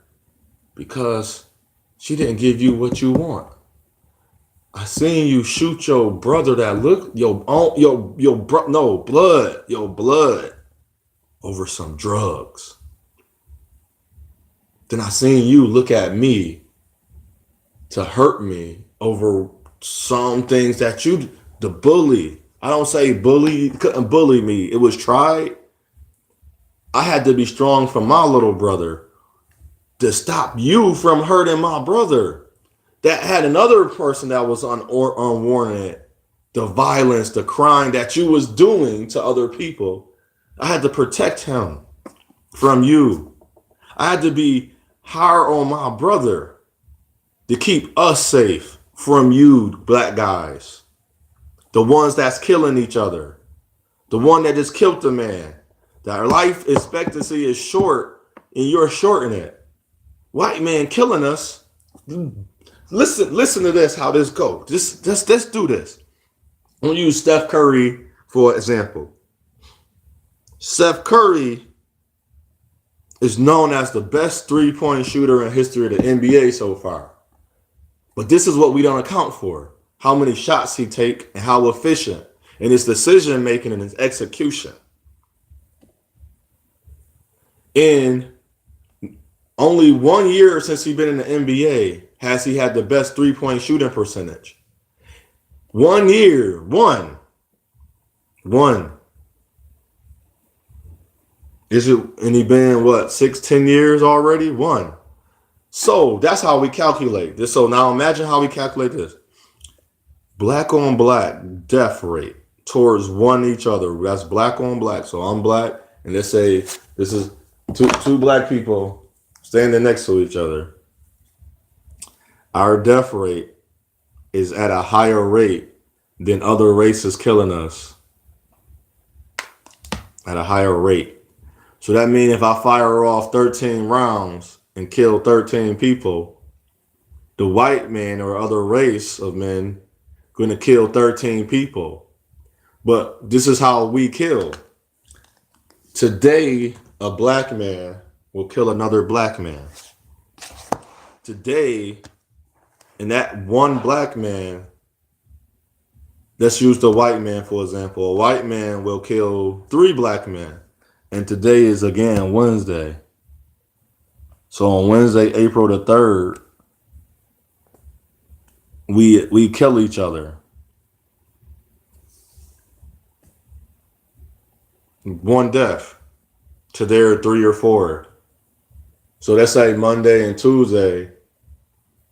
Speaker 1: because she didn't give you what you want. I seen you shoot your brother that looked your blood over some drugs. Then I seen you look at me to hurt me over some things that the bully. I don't say bully, couldn't bully me. It was tried. I had to be strong for my little brother to stop you from hurting my brother. That had another person that was unwarranted. The violence, the crime that you was doing to other people. I had to protect him from you. I had to be hard on my brother to keep us safe from you black guys. The ones that's killing each other. The one that just killed the man. That life expectancy is short and you're shortening it. White man killing us. Listen to this, how this goes. Let's do this. I'm gonna use Steph Curry for example. Steph Curry is known as the best three-point shooter in history of the NBA so far. But this is what we don't account for. How many shots he take and how efficient in his decision making and his execution. In only 1 year since he's been in the NBA, has he had the best 3-point shooting percentage? 1 year, one. Is it, and he been what, 6-10 years already? One. So that's how we calculate this. So now imagine how we calculate this. Black on black death rate towards one each other. That's black on black. So I'm black, and let's say this is two black people standing next to each other. Our death rate is at a higher rate than other races killing us. At a higher rate. So that means if I fire off 13 rounds and kill 13 people, the white man or other race of men going to kill 13 people. But this is how we kill. Today, a black man will kill another black man. Today, and that one black man, let's use the white man for example. A white man will kill 3 black men. And today is again Wednesday. So on Wednesday, April the 3rd, we kill each other. One death to their 3 or 4. So let's say Monday and Tuesday,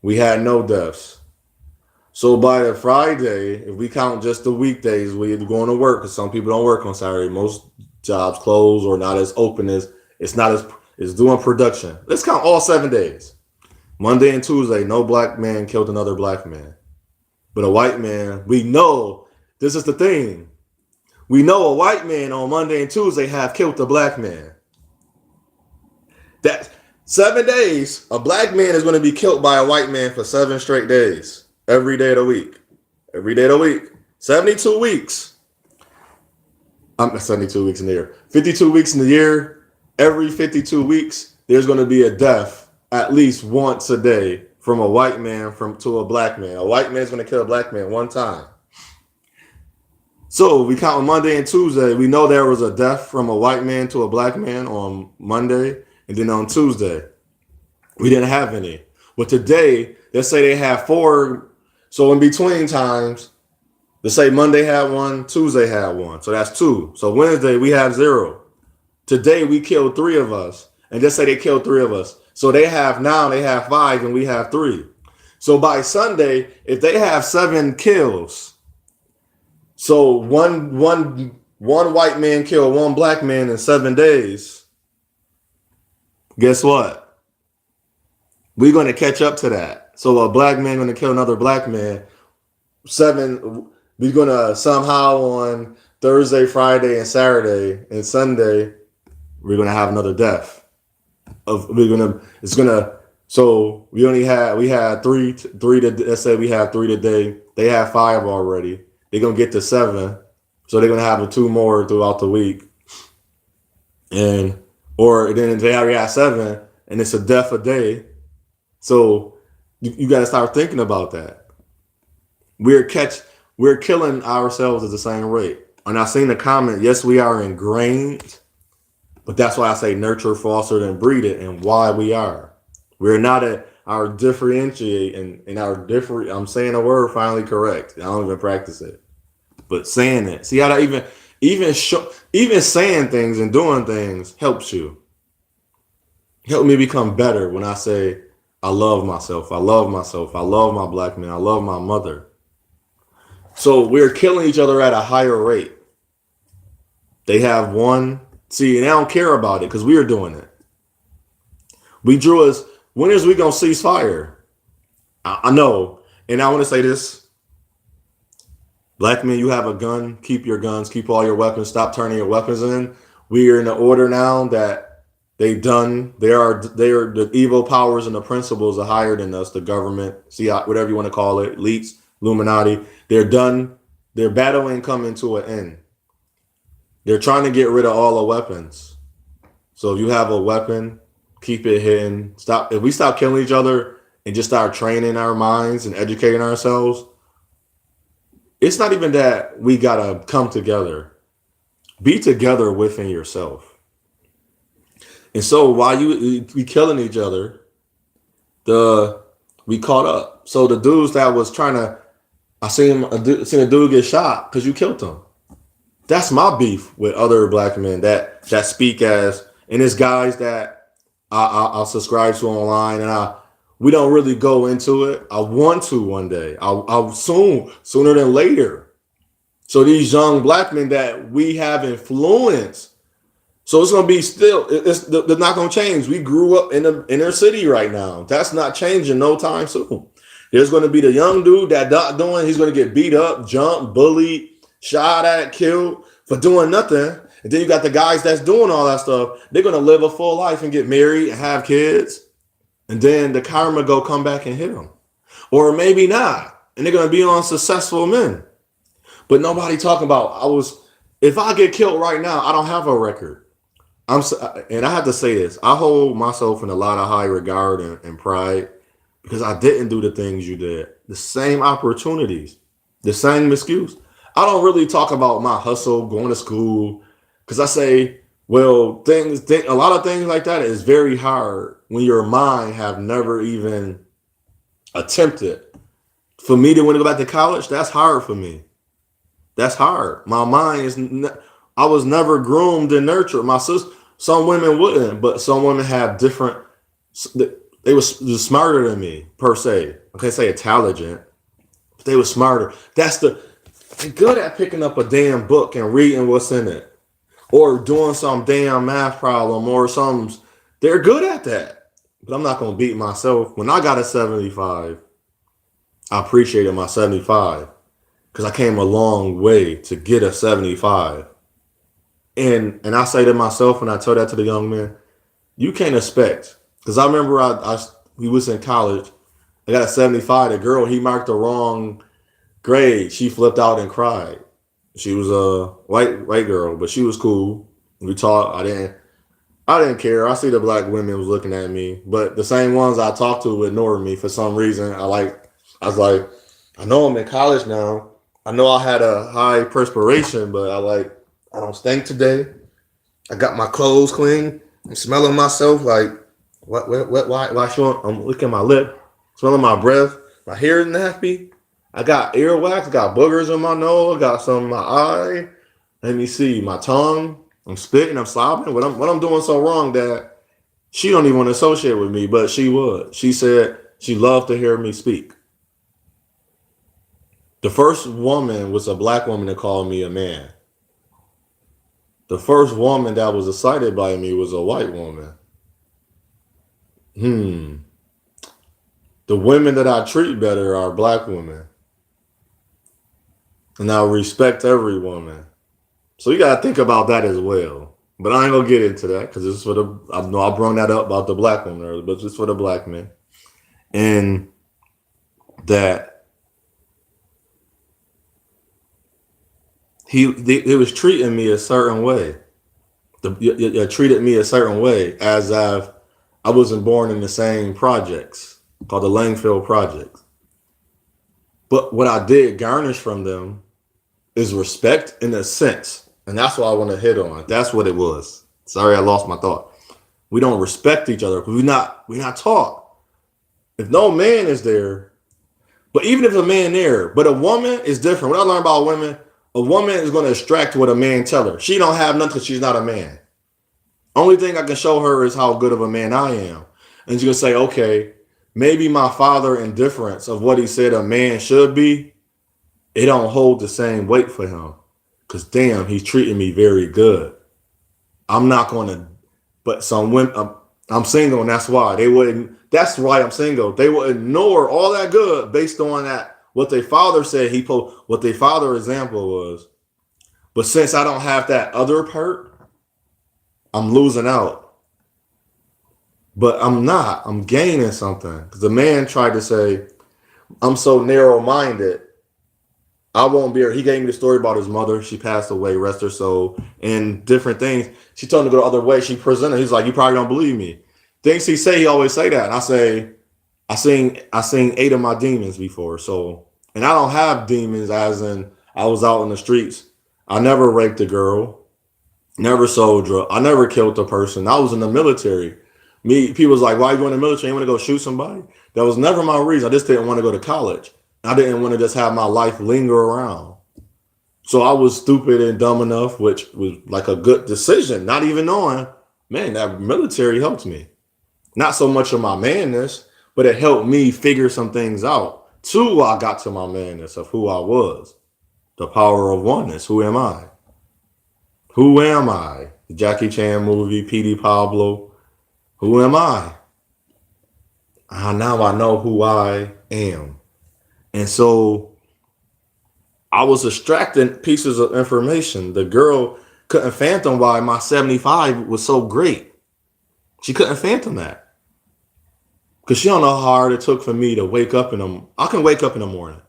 Speaker 1: we had no deaths. So by the Friday, if we count just the weekdays, we're going to work because some people don't work on Saturday. Most jobs closed or not as open as it's doing production. Let's count all 7 days. Monday and Tuesday, no black man killed another black man. But a white man, we know this is the thing. We know a white man on Monday and Tuesday have killed a black man. That 7 days, a black man is going to be killed by a white man for 7 straight days. Every day of the week. Every day of the week. 72 weeks. 72 weeks in the year. 52 weeks in the year. Every 52 weeks, there's going to be a death at least once a day from a white man to a black man. A white man is going to kill a black man one time. So we count on Monday and Tuesday. We know there was a death from a white man to a black man on Monday. And then on Tuesday, we didn't have any. But today, let's say they have 4. So in between times, let's say Monday had 1, Tuesday had 1. So that's 2. So Wednesday, we have 0. Today, we killed 3 of us. And just say they killed 3 of us. So they have 5 and we have 3. So by Sunday, if they have 7 kills, so one white man killed 1 black man in 7 days, guess what? We're going to catch up to that. So a black man going to kill another black man. 7, we're going to somehow on Thursday, Friday, and Saturday and Sunday, we're going to have another death. So we had 3 let's say we have 3 today. They have 5 already. They're going to get to 7. So they're going to have 2 more throughout the week. Or then they already have 7 and it's a death a day. So you got to start thinking about that. We're killing ourselves at the same rate. And I seen the comment, yes, we are ingrained, but that's why I say nurture, foster, and breed it, and why we are. We're not at our differentiate and our different. I'm saying a word finally correct. I don't even practice it, but saying it. See how that even saying things and doing things helps you. Help me become better when I say, I love myself. I love myself. I love my black man. I love my mother. So we're killing each other at a higher rate. They have 1. See, and they don't care about it because we are doing it. When is we going to cease fire? I know. And I want to say this. Black men, you have a gun. Keep your guns. Keep all your weapons. Stop turning your weapons in. We are in the order now that they've done. They are the evil powers and the principles are higher than us. The government, see, whatever you want to call it, elites, Illuminati. They're done. Their battle ain't coming to an end. They're trying to get rid of all the weapons. So if you have a weapon, keep it hidden. If we stop killing each other and just start training our minds and educating ourselves, it's not even that we gotta come together. Be together within yourself. And so while you be killing each other, the we caught up. So the dudes that was trying to, seen a dude get shot because you killed him. That's my beef with other black men that speak as, and it's guys that I'll subscribe to online, and we don't really go into it. I want to one day. I'll sooner than later. So these young black men that we have influence. So it's gonna be still. They're not gonna change. We grew up in the inner city right now. That's not changing no time soon. There's gonna be the young dude that not doing. He's gonna get beat up, jumped, bullied, shot at, killed for doing nothing. And then you got the guys that's doing all that stuff. They're gonna live a full life and get married and have kids, and then the karma go come back and hit them, or maybe not, and they're gonna be on successful men. But nobody talking about. If I get killed right now, I don't have a record. And I have to say this. I hold myself in a lot of high regard and pride because I didn't do the things you did. The same opportunities, the same excuse. I don't really talk about my hustle, going to school, because I say, well, a lot of things like that is very hard when your mind have never even attempted. For me to want to go back to college, that's hard for me. That's hard. My mind I was never groomed and nurtured. My sister, some women wouldn't, but some women have different. They were smarter than me per se. I can't say intelligent, but they were smarter. They're good at picking up a damn book and reading what's in it, or doing some damn math problem or some. They're good at that, but I'm not gonna beat myself. When I got a 75, I appreciated my 75 because I came a long way to get a 75. And I say to myself, and I tell that to the young men, you can't expect, because I remember we was in college. I got a 75. The girl, he marked the wrong grade. She flipped out and cried. She was a white girl, but she was cool. We talked. I didn't care. I see the black women was looking at me, but the same ones I talked to ignored me for some reason. I was like, I know I'm in college now. I know I had a high perspiration, but I don't stink today. I got my clothes clean. I'm smelling myself like, why showing? I'm licking my lip, smelling my breath. My hair is nappy. I got earwax, got boogers in my nose, got some in my eye. Let me see, my tongue. I'm spitting, I'm slobbering. What I'm doing so wrong that she don't even want to associate with me, but she would. She said she loved to hear me speak. The first woman was a black woman that called me a man. The first woman that was excited by me was a white woman. The women that I treat better are black women. And I respect every woman. So you gotta think about that as well. But I ain't gonna get into that because this is for I know I brought that up about the black woman earlier, but just for the black men. And that he was treating me a certain way. Treated me a certain way as I wasn't born in the same projects called the Langfield Projects. But what I did garnish from them is respect in a sense. And that's what I want to hit on. That's what it was. Sorry, I lost my thought. We don't respect each other because we're not taught. If no man is there, but even if a man there, but a woman is different. What I learned about women, a woman is going to extract what a man tell her. She don't have nothing because she's not a man. Only thing I can show her is how good of a man I am. And she's going to say, okay, maybe my father indifference of what he said a man should be, it don't hold the same weight for him. Because damn, he's treating me very good. I'm not going to, but some women, I'm single and that's why. That's why I'm single. They will ignore all that good based on that, what their father said what their father example was. But since I don't have that other part, I'm losing out. But I'm not. I'm gaining something. Because the man tried to say, I'm so narrow-minded. I won't be here. He gave me the story about his mother. She passed away, rest her soul, and different things. She told him to go the other way. She presented. He's like, you probably don't believe me. Things he say, he always say that. And I say, I seen 8 of my demons before. So, and I don't have demons as in I was out in the streets. I never raped a girl, never sold drugs. I never killed a person. I was in the military. People was like, why you going to the military? You want to go shoot somebody? That was never my reason. I just didn't want to go to college. I didn't want to just have my life linger around. So I was stupid and dumb enough, which was like a good decision, not even knowing, man, that military helped me. Not so much of my manness, but it helped me figure some things out. Two, I got to my manness of who I was, the power of oneness. Who am I? Who am I? The Jackie Chan movie, P.D. Pablo. Who am I? Now I know who I am. And so I was extracting pieces of information. The girl couldn't fathom why my 75 was so great. She couldn't fathom that. Because she don't know how hard it took for me to wake up in the I can wake up in the morning.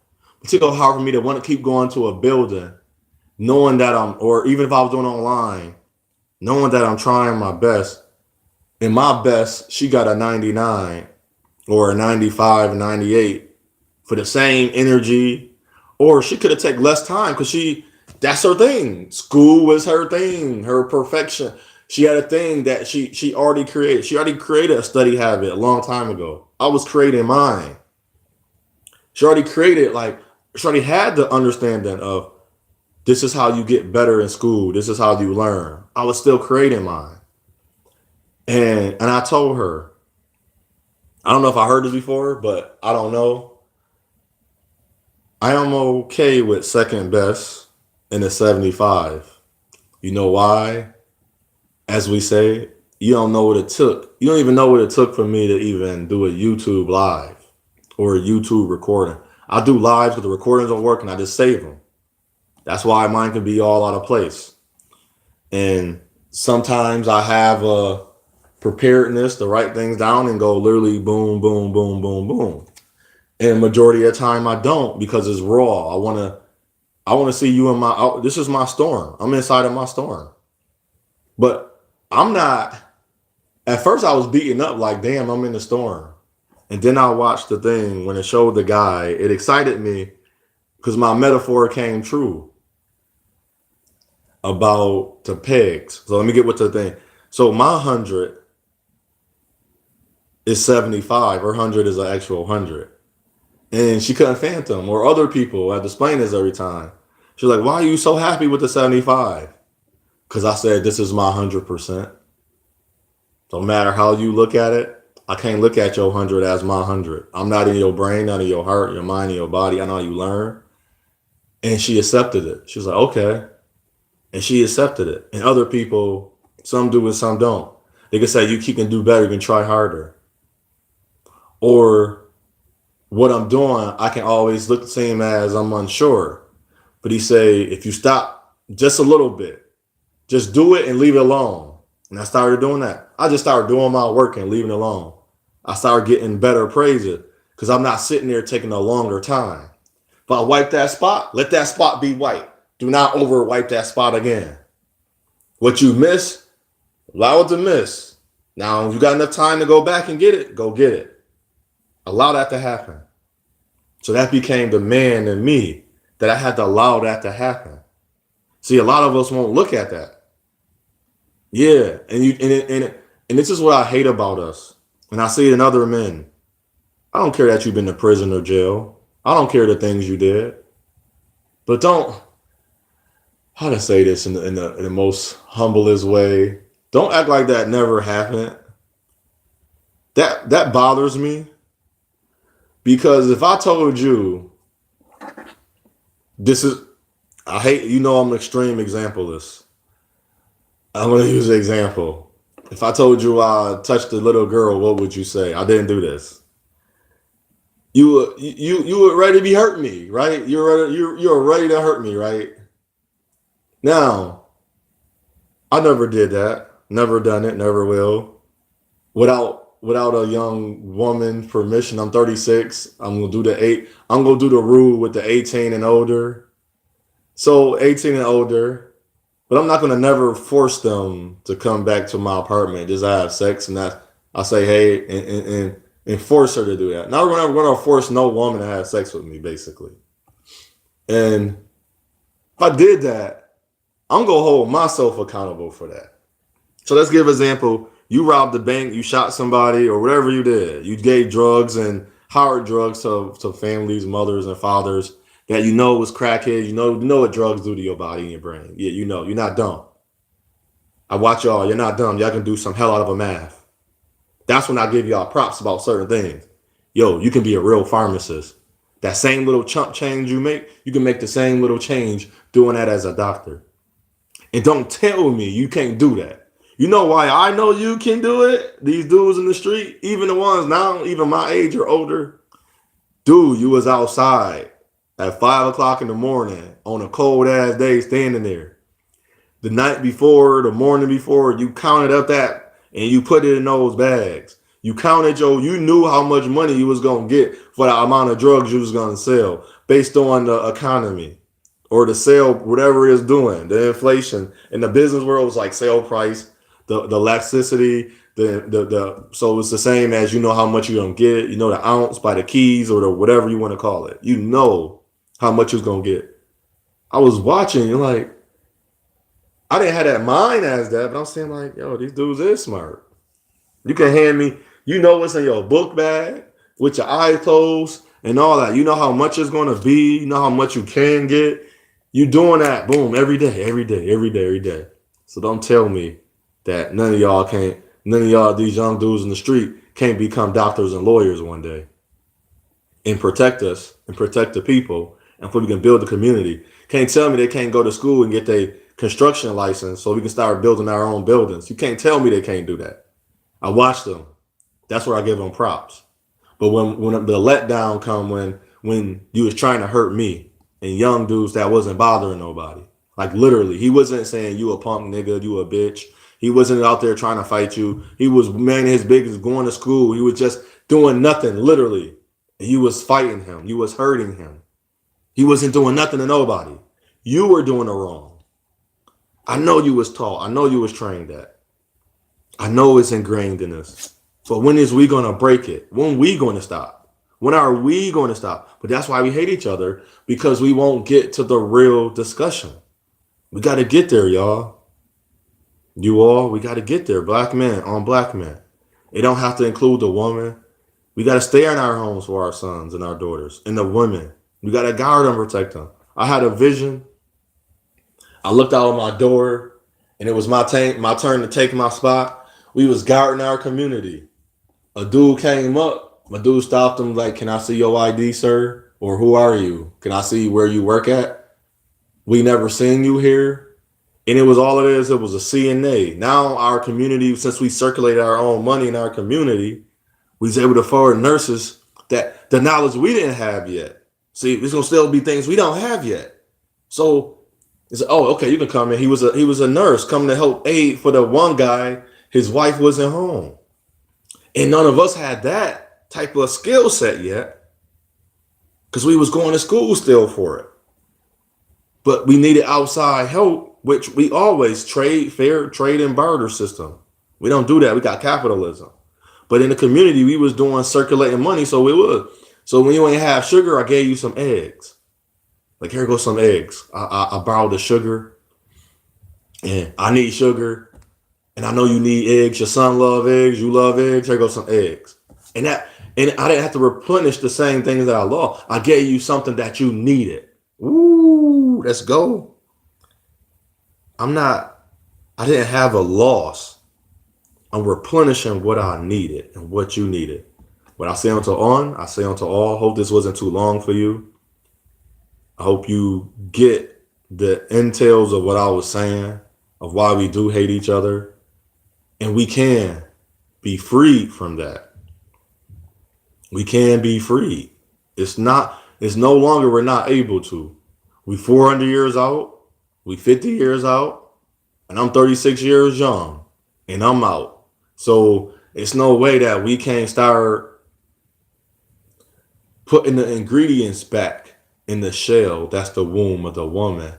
Speaker 1: It took hard for me to want to keep going to a building, knowing that or even if I was doing it online, knowing that I'm trying my best. In my best, she got a 99 or a 95, 98 for the same energy. Or she could have taken less time because that's her thing. School was her thing, her perfection. She had a thing that she already created. She already created a study habit a long time ago. I was creating mine. She already had the understanding of this is how you get better in school. This is how you learn. I was still creating mine. And I told her, I don't know if I heard this before, but I don't know. I am okay with second best in the 75. You know why? As we say, you don't know what it took. You don't even know what it took for me to even do a YouTube live or a YouTube recording. I do lives because the recordings don't work and I just save them. That's why mine can be all out of place. And sometimes I have a preparedness to write things down and go literally boom, boom, boom, boom, boom. And majority of the time I don't because it's raw. I want to see you in this is my storm. I'm inside of my storm. But I'm not, at first I was beaten up like, damn, I'm in the storm. And then I watched the thing when it showed the guy, it excited me because my metaphor came true about the pegs. So let me get with the thing. So my 100 is 75. Her 100 is an actual 100. And she couldn't fathom, or other people had to explain this every time. She's like, why are you so happy with the 75? Because I said, this is my 100%. No matter how you look at it, I can't look at your 100 as my 100. I'm not in your brain, not in your heart, your mind, and your body. I know how you learn. And she accepted it. She was like, okay. And she accepted it. And other people, some do and some don't. They can say, you can do better, you can try harder. Or what I'm doing, I can always look the same as I'm unsure. But he say, if you stop just a little bit, just do it and leave it alone. And I started doing that. I just started doing my work and leaving it alone. I started getting better praises because I'm not sitting there taking a longer time. If I wipe that spot, let that spot be white. Do not over wipe that spot again. What you miss, allow it to miss. Now, if you got enough time to go back and get it, go get it. Allow that to happen. So that became the man in me that I had to allow that to happen. See, a lot of us won't look at that. Yeah, and this is what I hate about us. And I see it in other men. I don't care that you've been to prison or jail. I don't care the things you did. But don't, how to say this in the most humblest way, don't act like that never happened. That bothers me. Because if I told you, I hate, I'm an extreme examplist. I'm going to use an example. If I told you I touched a little girl, what would you say? I didn't do this. You were ready to be hurt me, right? You're ready to hurt me, right? Now, I never did that. Never done it. Never will. Without a young woman's permission. I'm 36. I'm gonna do the rule with the 18 and older. So 18 and older. But I'm not going to never force them to come back to my apartment just to have sex. And I say, hey, and force her to do that. Not going to force no woman to have sex with me, basically. And if I did that, I'm going to hold myself accountable for that. So let's give an example. You robbed the bank, you shot somebody, or whatever you did. You gave drugs and hard drugs to families, mothers, and fathers that you know was crackheads. You know what drugs do to your body and your brain. Yeah, you know. You're not dumb. I watch y'all. You're not dumb. Y'all can do some hell out of a math. That's when I give y'all props about certain things. Yo, you can be a real pharmacist. That same little chump change you make, you can make the same little change doing that as a doctor. And don't tell me you can't do that. You know why I know you can do it? These dudes in the street, even the ones now, even my age or older, dude, you was outside at 5 o'clock in the morning on a cold ass day standing there. The night before, the morning before, you counted up that and you put it in those bags. You counted you knew how much money you was gonna get for the amount of drugs you was gonna sell based on the economy or the sale, whatever it's doing, the inflation. In the business world, it's like sale price, the elasticity, the so it's the same as you know how much you're gonna get, you know the ounce by the keys or the whatever you want to call it. You know how much you're gonna get. I was watching, like, I didn't have that mind as that, but I'm saying like, yo, these dudes is smart. You can hand me, you know what's in your book bag with your eyes closed and all that. You know how much it's gonna be, you know how much you can get. You doing that, boom, every day, every day, every day, every day. So don't tell me that none of y'all, these young dudes in the street can't become doctors and lawyers one day and protect us and protect the people and so we can build the community. Can't tell me they can't go to school and get their construction license so we can start building our own buildings. You can't tell me they can't do that. I watch them. That's where I give them props. But when the letdown come when you was trying to hurt me and young dudes that wasn't bothering nobody. Like literally, he wasn't saying you a punk nigga, you a bitch. He wasn't out there trying to fight you. He was man his biggest going to school. He was just doing nothing, literally. And you was fighting him. You was hurting him. He wasn't doing nothing to nobody. You were doing the wrong. I know you was taught. I know you was trained that. I know it's ingrained in us. But when is we gonna break it? When we gonna stop? When are we gonna stop? But that's why we hate each other, because we won't get to the real discussion. We gotta get there, y'all. We gotta get there. Black men on black men. It don't have to include the woman. We gotta stay in our homes for our sons and our daughters and the women. We gotta guard them, protect them. I had a vision. I looked out of my door, and it was my turn to take my spot. We was guarding our community. A dude came up. My dude stopped him like, "Can I see your ID, sir? Or who are you? Can I see where you work at? We never seen you here." And it was all it is. It was a CNA. Now our community, since we circulated our own money in our community, we was able to forward nurses that the knowledge we didn't have yet. See, there's gonna still be things we don't have yet. So it's oh, okay, you can come in. He was a nurse coming to help aid for the one guy. His wife wasn't home, and none of us had that type of skill set yet, because we was going to school still for it. But we needed outside help, which we always fair trade and barter system. We don't do that. We got capitalism. But in the community, we was doing circulating money, so we would. So when you ain't have sugar, I gave you some eggs. Like, here goes some eggs. I borrowed the sugar, and I need sugar, and I know you need eggs. Your son love eggs. You love eggs. Here goes some eggs. And I didn't have to replenish the same things that I lost. I gave you something that you needed. Ooh, let's go. I didn't have a loss. I'm replenishing what I needed and what you needed. What I say unto all. Hope this wasn't too long for you. I hope you get the entails of what I was saying, of why we do hate each other. And we can be freed from that. We can be freed. It's no longer we're not able to. We 400 years out. We 50 years out. And I'm 36 years young. And I'm out. So it's no way that we can't start putting the ingredients back in the shell, that's the womb of the woman,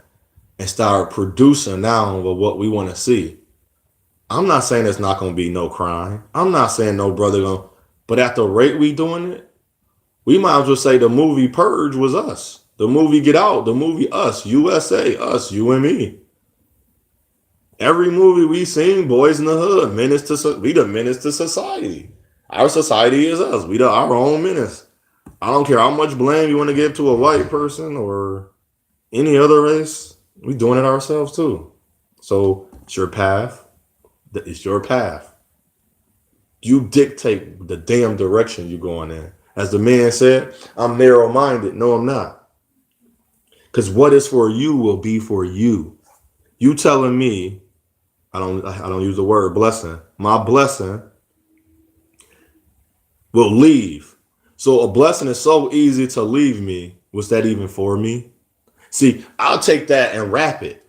Speaker 1: and start producing now what we want to see. I'm not saying there's not going to be no crime. I'm not saying no brother going to, but at the rate we doing it, we might as well say the movie Purge was us. The movie Get Out, the movie Us, USA, us, you and me. Every movie we seen, Boys in the Hood, we the menace to society. Our society is us. We our own menace. I don't care how much blame you want to give to a white person or any other race. We doing it ourselves too. So it's your path. It's your path. You dictate the damn direction you're going in. As the man said, I'm narrow-minded. No, I'm not. Because what is for you will be for you. You telling me, I don't use the word blessing. My blessing will leave. So a blessing is so easy to leave me. Was that even for me? See, I'll take that and wrap it.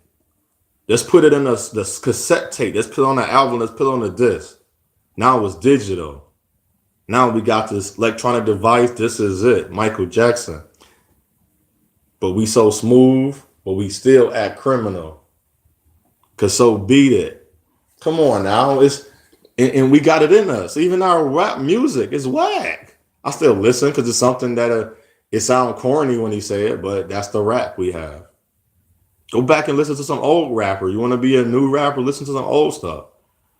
Speaker 1: Let's put it in the cassette tape. Let's put it on the album. Let's put it on the disc. Now it's digital. Now we got this electronic device. This is it. Michael Jackson. But we so smooth, but we still act criminal. Cause so beat it. Come on now. And we got it in us. Even our rap music is whack. I still listen because it's something that it sounds corny when he say it, but that's the rap we have. Go back and listen to some old rapper. You want to be a new rapper? Listen to some old stuff.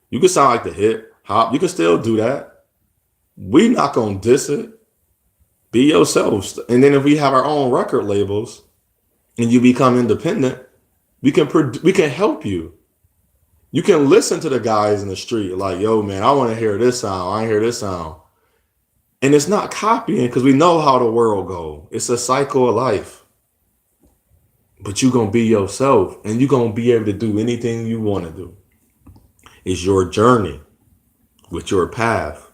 Speaker 1: You can sound like the hip hop. You can still do that. We not gonna diss it. Be yourselves. And then if we have our own record labels and you become independent, we can help you. You can listen to the guys in the street like, yo, man, I want to hear this sound. I hear this sound. And it's not copying because we know how the world go. It's a cycle of life. But you're going to be yourself and you're going to be able to do anything you want to do. It's your journey with your path.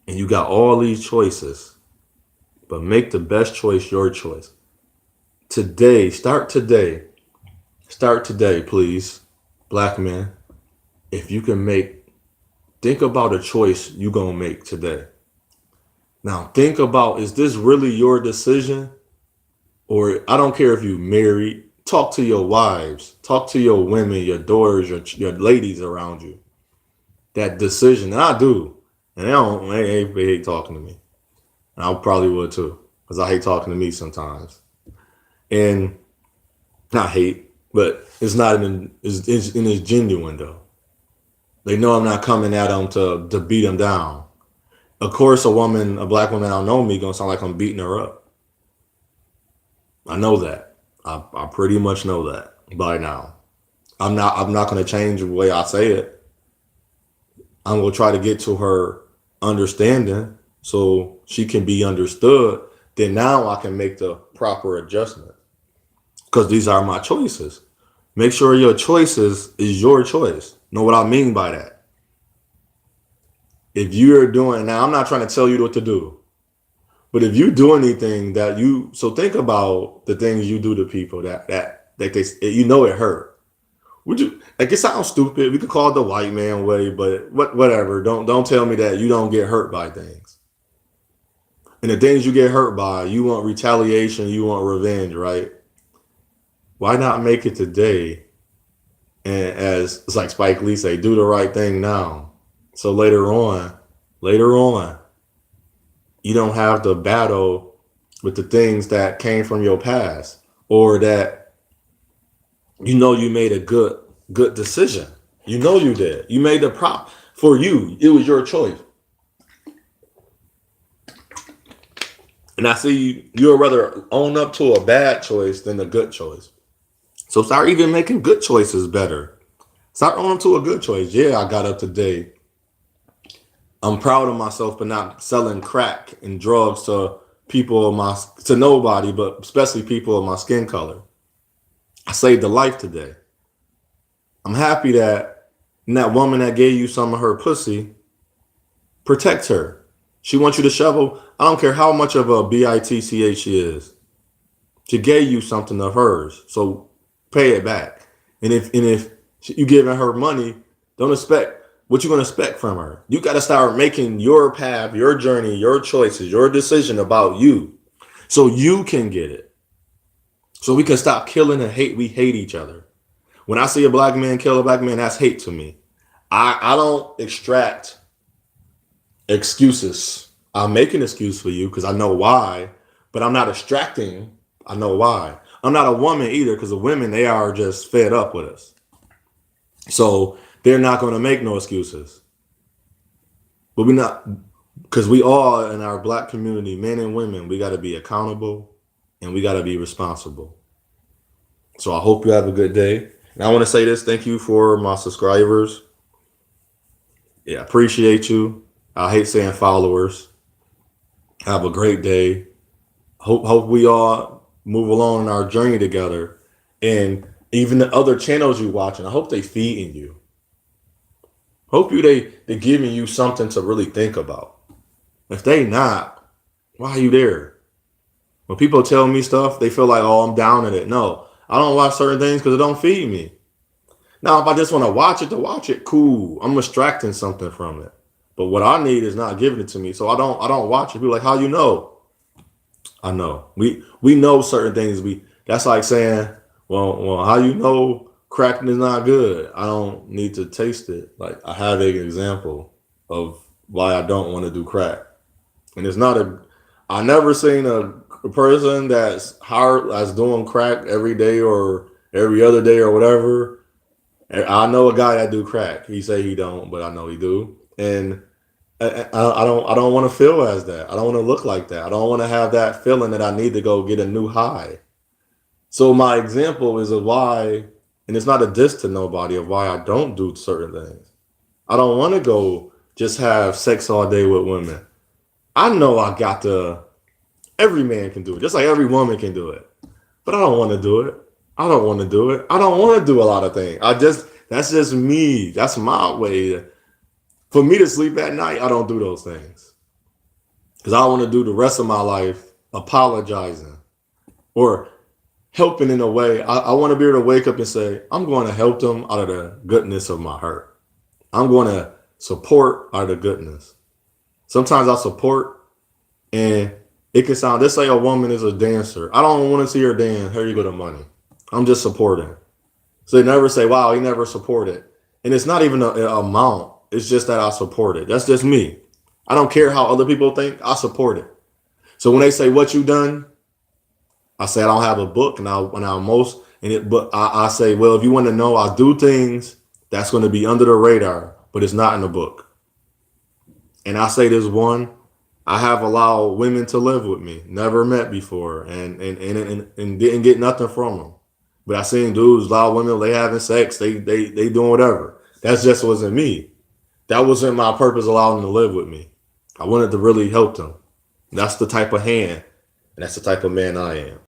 Speaker 1: And you got all these choices. But make the best choice your choice. Today, start today. Start today, please. Black men. If you can think about a choice you're going to make today. Now, think about, is this really your decision? Or I don't care if you married, talk to your wives, talk to your women, your daughters, your ladies around you. That decision, and I do. And they hate talking to me. And I probably would too, because I hate talking to me sometimes. And not hate, but it's not it's genuine though. They know I'm not coming at them to beat them down. Of course, a black woman don't know me gonna sound like I'm beating her up. I know that. I pretty much know that by now. I'm not gonna change the way I say it. I'm gonna try to get to her understanding so she can be understood. Then now I can make the proper adjustment. Because these are my choices. Make sure your choices is your choice. Know what I mean by that? If you're doing, now I'm not trying to tell you what to do, but if you do anything so think about the things you do to people that they it hurt. Would you, like, it sounds stupid. We could call it the white man way, but whatever. Don't tell me that you don't get hurt by things. And the things you get hurt by, you want retaliation, you want revenge, right? Why not make it today? And as it's like Spike Lee say, do the right thing now. So later on, you don't have to battle with the things that came from your past, or that you made a good decision. You know you did. You made the prop for you. It was your choice. And I see you'd rather own up to a bad choice than a good choice. So start even making good choices better. Start owning up to a good choice. Yeah, I got up today. I'm proud of myself for not selling crack and drugs to to nobody, but especially people of my skin color. I saved a life today. I'm happy that woman that gave you some of her pussy, protect her. She wants you to shovel. I don't care how much of a bitch she is. She gave you something of hers, so pay it back. And if you giving her money, don't expect what you're going to expect from her. You got to start making your path, your journey, your choices, your decision about you, so you can get it. So we can stop killing and hate. We hate each other. When I see a black man kill a black man, that's hate to me. I don't extract excuses. I'll make an excuse for you because I know why, but I'm not extracting. I know why. I'm not a woman either, because the women, they are just fed up with us. So they're not going to make no excuses. But we not, because we all in our black community, men and women, we got to be accountable and we got to be responsible. So I hope you have a good day. And I want to say this: thank you for my subscribers. Yeah, appreciate you. I hate saying followers. Have a great day. Hope we all move along in our journey together. And even the other channels you watching, I hope they feeding you. Hope they giving you something to really think about. If they not, why are you there? When people tell me stuff, they feel like, oh, I'm down in it. No, I don't watch certain things because it don't feed me. Now, if I just want to watch it, cool. I'm extracting something from it. But what I need is not giving it to me. So I don't watch it. People like, how you know? I know. We know certain things. That's like saying, well, how you know cracking is not good? I don't need to taste it. Like I have an example of why I don't want to do crack. And it's not a I never seen a person that's doing crack every day or every other day or whatever. I know a guy that do crack. He say he don't, but I know he do. And I don't want to feel as that. I don't want to look like that. I don't want to have that feeling that I need to go get a new high. So my example is of why, and it's not a diss to nobody of why I don't do certain things. I don't want to go just have sex all day with women. I know I got to. Every man can do it, just like every woman can do it. But I don't want to do it. I don't want to do it. I don't want to do a lot of things. That's just me. That's my way. For me to sleep at night, I don't do those things because I want to do the rest of my life apologizing or helping in a way. I want to be able to wake up and say, I'm going to help them out of the goodness of my heart. I'm going to support out of the goodness. Sometimes I support and it can sound, let's say a woman is a dancer. I don't want to see her dance. Here you go to money. I'm just supporting. So they never say, wow, he never supported. And it's not even an amount. It's just that I support it. That's just me. I don't care how other people think. I support it. So when they say what you done, I say I don't have a book, and I most and it. But I say, well, if you want to know, I do things that's going to be under the radar, but it's not in the book. And I say this one, I have allowed women to live with me, never met before, and didn't get nothing from them. But I seen dudes, a lot of women, they having sex, they doing whatever. That's just wasn't me. That wasn't my purpose allowing them to live with me. I wanted to really help them. That's the type of hand, and that's the type of man I am.